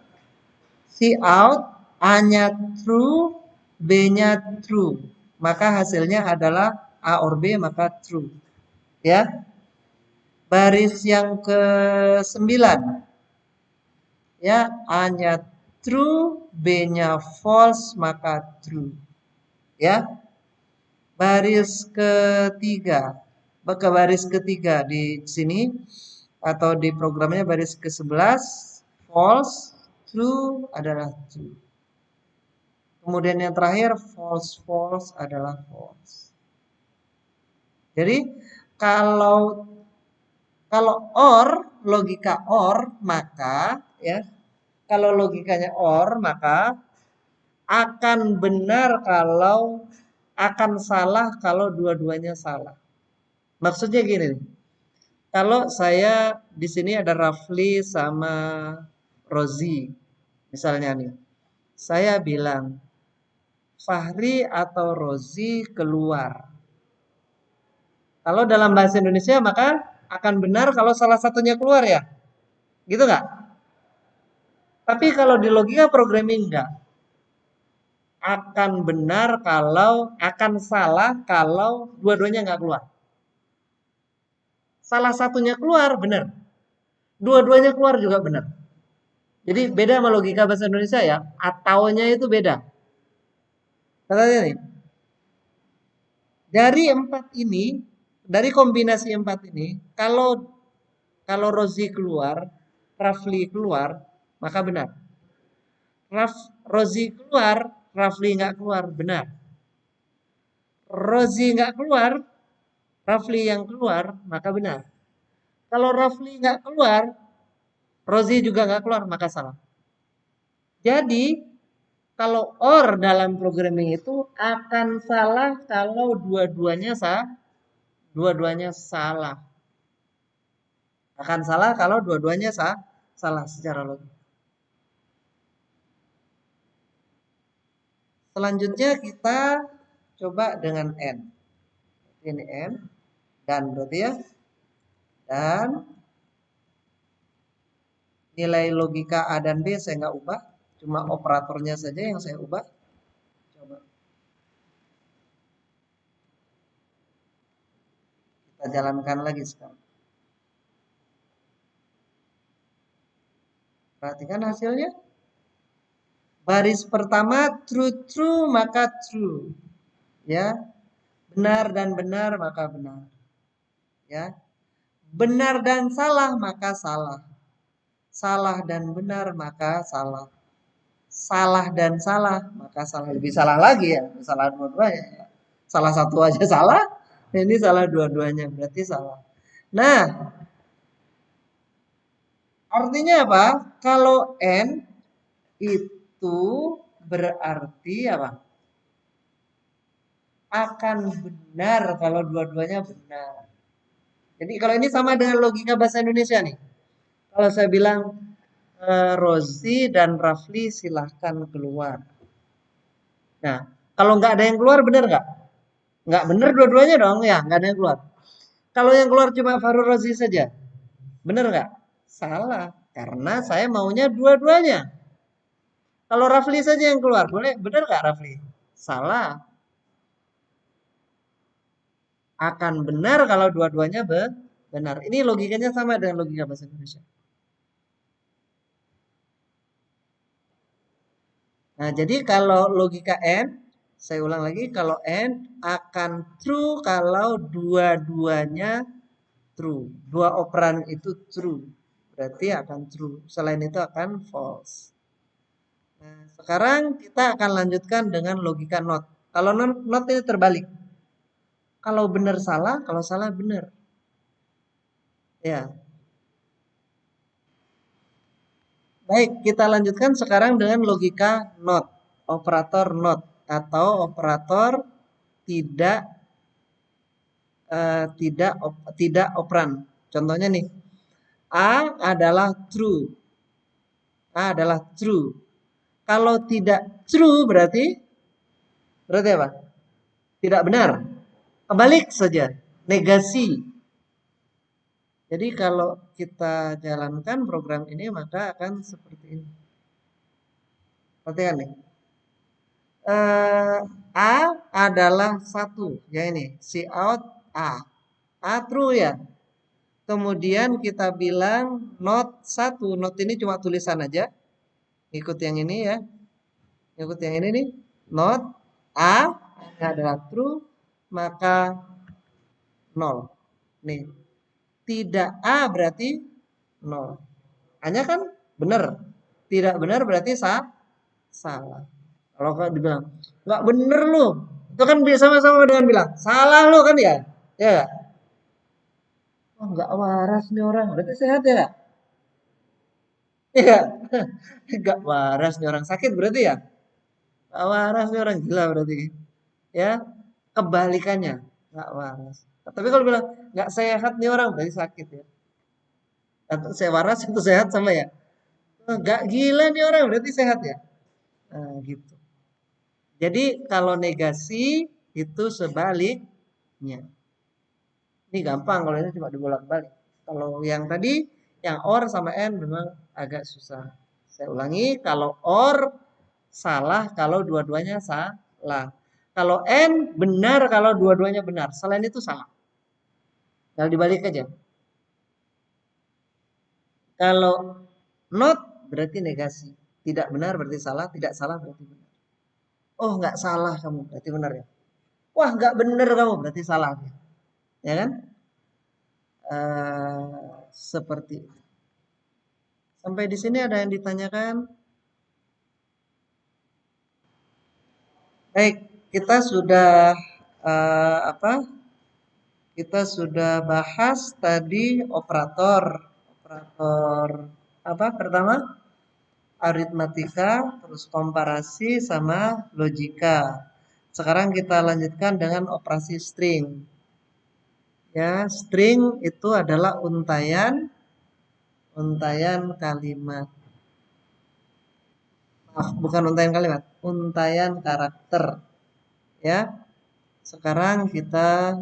C out, A-nya true, B-nya true. Maka hasilnya adalah A or B, maka true. Ya. Baris yang ke-9. Ya, A-nya true, B-nya false, maka true. Ya. Baris ketiga. Ke baris ketiga di sini atau di programnya baris ke-11 false, true adalah true. Kemudian yang terakhir false false adalah false. Jadi kalau or, logika or, maka ya, kalau logikanya or, maka akan benar kalau akan salah kalau dua-duanya salah. Maksudnya gini nih. Kalau saya di sini ada Rafli sama Rozi, misalnya nih, saya bilang Fahri atau Rozi keluar. Kalau dalam bahasa Indonesia maka akan benar kalau salah satunya keluar ya, gitu nggak? Tapi kalau di logika programming enggak. Akan benar kalau akan salah kalau dua-duanya nggak keluar. Salah satunya keluar benar, dua-duanya keluar juga benar. Jadi beda sama logika bahasa Indonesia ya, ataunya itu beda. Katanya nih, dari empat ini, dari kombinasi empat ini, kalau Rozi keluar, Rafli keluar, maka benar. Rozi keluar, Rafli nggak keluar, benar. Rozi nggak keluar, Rafli yang keluar, maka benar. Kalau Rafli nggak keluar, Rozi juga nggak keluar, maka salah. Jadi kalau or dalam programming itu akan salah kalau dua-duanya salah. Akan salah kalau dua-duanya salah secara logik. Selanjutnya kita coba dengan N. Ini N dan berarti ya. Dan nilai logika A dan B saya nggak ubah. Cuma operatornya saja yang saya ubah. Coba. Kita jalankan lagi sekarang. Perhatikan hasilnya. Baris pertama true true maka true. Ya. Benar dan benar maka benar. Ya. Benar dan salah maka salah. Salah dan benar maka salah. Salah dan salah maka salah. Lebih salah lagi ya. Salah dua-duanya. Salah satu aja salah. Ini salah dua-duanya. Berarti salah. Nah. Artinya apa? Kalau N itu berarti apa? Akan benar kalau dua-duanya benar. Jadi kalau ini sama dengan logika bahasa Indonesia nih. Kalau saya bilang Rozi dan Rafli silahkan keluar. Nah, kalau nggak ada yang keluar benar nggak? Nggak benar dua-duanya dong ya, nggak ada yang keluar. Kalau yang keluar cuma Farul Rozi saja, benar nggak? Salah, karena saya maunya dua-duanya. Kalau Rafli saja yang keluar, boleh? Benar nggak Rafli? Salah. Akan benar kalau dua-duanya benar. Ini logikanya sama dengan logika bahasa Indonesia. Nah, jadi kalau logika AND, saya ulang lagi, kalau AND akan true kalau dua-duanya true. Dua operan itu true. Berarti akan true. Selain itu akan false. Nah, sekarang kita akan lanjutkan dengan logika not. Kalau not ini terbalik. Kalau benar salah, kalau salah benar. Ya. Baik, kita lanjutkan sekarang dengan logika not. Operator not atau operator tidak tidak operan. Contohnya nih, A adalah true. A adalah true. Kalau tidak true berarti apa? Tidak benar. Kebalik saja, negasi. Jadi kalau kita jalankan program ini maka akan seperti ini. Perhatikan nih. A adalah satu, ya ini, si out A. A true ya. Kemudian kita bilang not satu, not ini cuma tulisan aja. Ikut yang ini ya. Ikut yang ini nih. Not A adalah true, maka 0. Nih, tidak A berarti 0. Hanya kan benar. Tidak benar berarti salah. Kalau dibilang, nggak bener lu. Itu kan sama-sama dengan bilang, salah lu kan ya? Ya nggak? Oh, nggak waras nih orang. Berarti sehat ya nggak? Iya. Nggak waras nih orang. Sakit berarti ya? Nggak waras nih orang. Gila berarti. Ya, kebalikannya. Nggak waras. Tapi kalau bilang, nggak sehat nih orang. Berarti sakit ya. Atau saya waras itu sehat sama ya? Nggak gila nih orang. Berarti sehat ya? Nah, gitu. Jadi kalau negasi itu sebaliknya. Ini gampang kalau ini cuma dibolak-balik. Kalau yang tadi, yang or sama n memang agak susah. Saya ulangi, kalau or salah kalau dua-duanya salah. Kalau n benar kalau dua-duanya benar. Selain itu salah. Kalau dibalik aja. Kalau not berarti negasi. Tidak benar berarti salah, tidak salah berarti benar. Oh, nggak salah kamu berarti benar ya. Wah, nggak benar kamu berarti salah. Ya kan? Seperti itu. Sampai di sini ada yang ditanyakan? Baik, kita sudah apa? Kita sudah bahas tadi operator, operator apa? Pertama aritmatika, terus komparasi sama logika. Sekarang kita lanjutkan dengan operasi string. Ya, string itu adalah untayan kalimat. Maaf, bukan untayan kalimat, untayan karakter. Ya, sekarang kita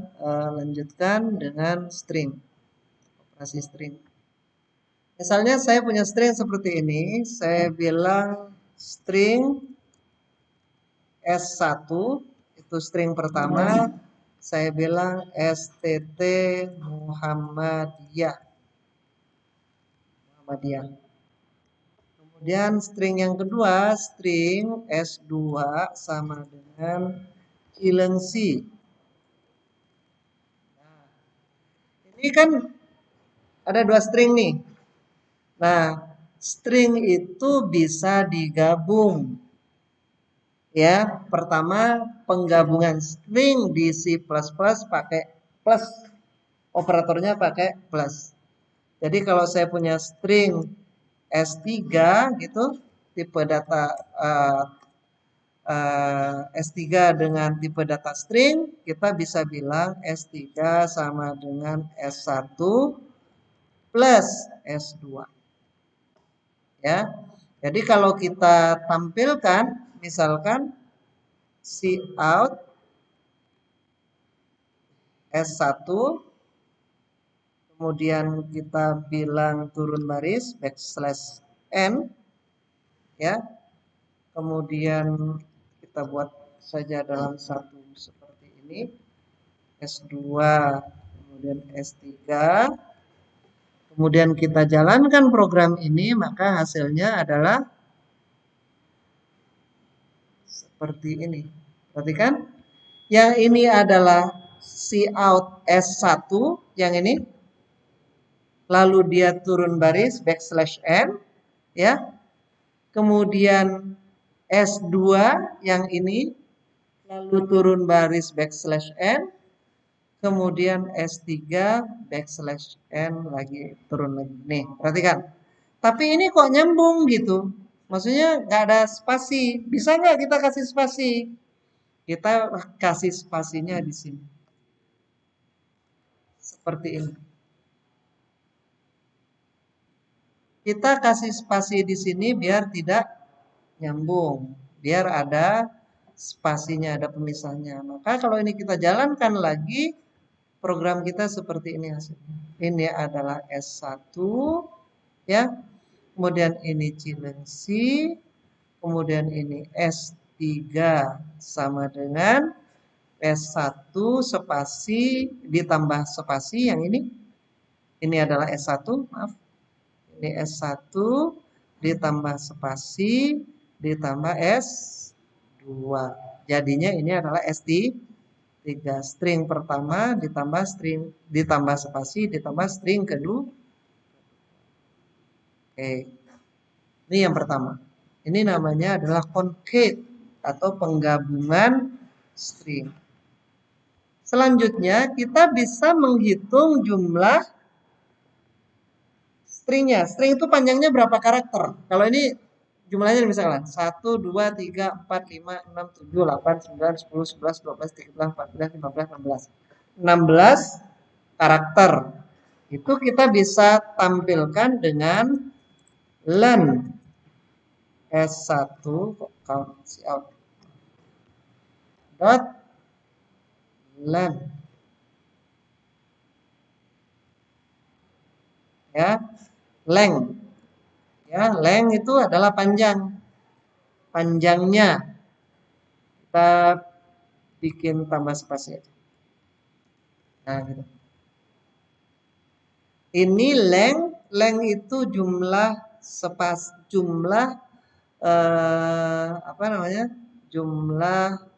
lanjutkan dengan string, operasi string. Misalnya saya punya string seperti ini, saya bilang string S1, itu string pertama, saya bilang STT Muhammadiyah. Kemudian string yang kedua, string S2 sama dengan Cilengsi. Ini kan ada dua string nih. Nah, string itu bisa digabung. Ya, pertama penggabungan string di C++ pakai plus. Operatornya pakai plus. Jadi kalau saya punya string S3 gitu, tipe data S3 dengan tipe data string, kita bisa bilang S3 sama dengan S1 plus S2. Ya. Jadi kalau kita tampilkan misalkan cout S1, kemudian kita bilang turun baris backslash n, ya. Kemudian kita buat saja dalam satu seperti ini, S2, kemudian S3, kemudian kita jalankan program ini, maka hasilnya adalah seperti ini. Perhatikan, yang ini adalah cout S1, yang ini, lalu dia turun baris backslash n, ya. Kemudian S2 yang ini, lalu turun baris backslash n, kemudian S3 backslash n lagi turun lagi. Nih, perhatikan. Tapi ini kok nyambung gitu. Maksudnya nggak ada spasi. Bisa nggak kita kasih spasi? Kita kasih spasinya di sini. Seperti ini. Kita kasih spasi di sini biar tidak nyambung. Biar ada spasinya, ada pemisahnya. Maka kalau ini kita jalankan lagi, program kita seperti ini hasilnya. Ini adalah S1, ya. Kemudian ini Cilengsi, kemudian ini S3 sama dengan S1 spasi ditambah spasi yang ini. Ini adalah S1, maaf. Ini S1 ditambah spasi ditambah S2. Jadinya ini adalah S3. String pertama ditambah string ditambah spasi ditambah string kedua. Oke. Ini yang pertama. Ini namanya adalah concate atau penggabungan string. Selanjutnya kita bisa menghitung jumlah stringnya. String itu panjangnya berapa karakter? Kalau ini jumlahnya misalkan 1, 2, 3, 4, 5, 6, 7, 8, 9, 10, 11, 12, 13, 14, 15, 16. 16 karakter. Itu kita bisa tampilkan dengan len S1 cout dot len, ya, length, ya, length itu adalah panjangnya. Kita bikin tambah spasi aja. Nah, gitu. Ini length itu jumlah apa namanya? Jumlah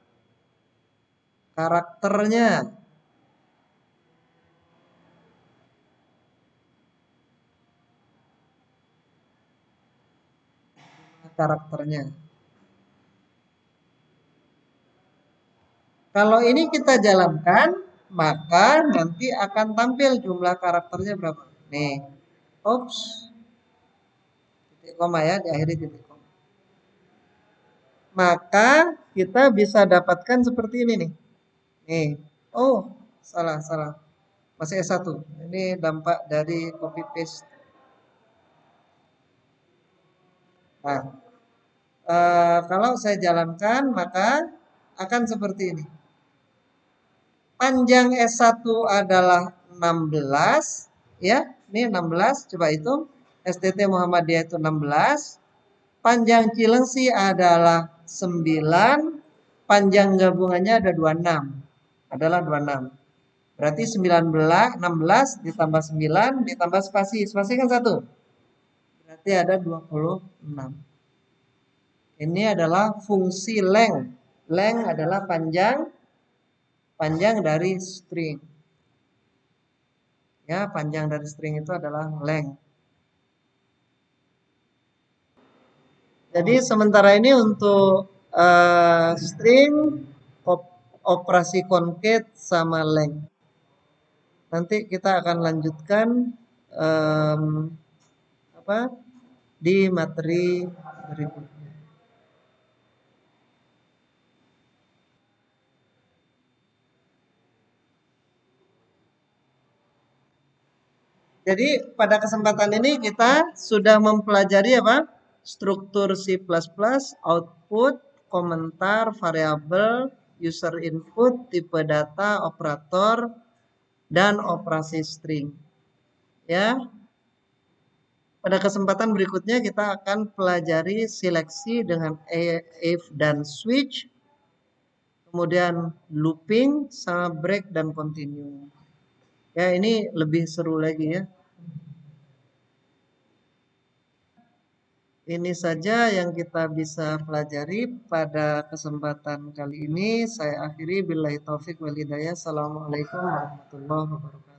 karakternya. Kalau ini kita jalankan, maka nanti akan tampil jumlah karakternya berapa. Nih, oops, titik koma ya, diakhiri titik koma. Maka kita bisa dapatkan seperti ini nih. Nih, oh, salah. Masih S1. Ini dampak dari copy paste. Nah, kalau saya jalankan, maka akan seperti ini. Panjang S1 adalah 16, ya. Ini 16, coba hitung. STT Muhammadiyah itu 16. Panjang Cilengsi adalah 9. Panjang gabungannya ada 26. Adalah 26. Berarti 16 ditambah 9 ditambah spasi. Spasi kan 1. Berarti ada 26. Ini adalah fungsi length. Length adalah panjang dari string. Ya, panjang dari string itu adalah length. Jadi sementara ini untuk string, operasi concate sama length. Nanti kita akan lanjutkan di materi berikutnya. Jadi pada kesempatan ini kita sudah mempelajari apa? Struktur C++, output, komentar, variabel, user input, tipe data, operator, dan operasi string. Ya. Pada kesempatan berikutnya kita akan pelajari seleksi dengan if dan switch, kemudian looping, sama break dan continue. Ya, ini lebih seru lagi ya. Ini saja yang kita bisa pelajari pada kesempatan kali ini. Saya akhiri billahi taufik wal hidayah. Assalamualaikum warahmatullahi wabarakatuh.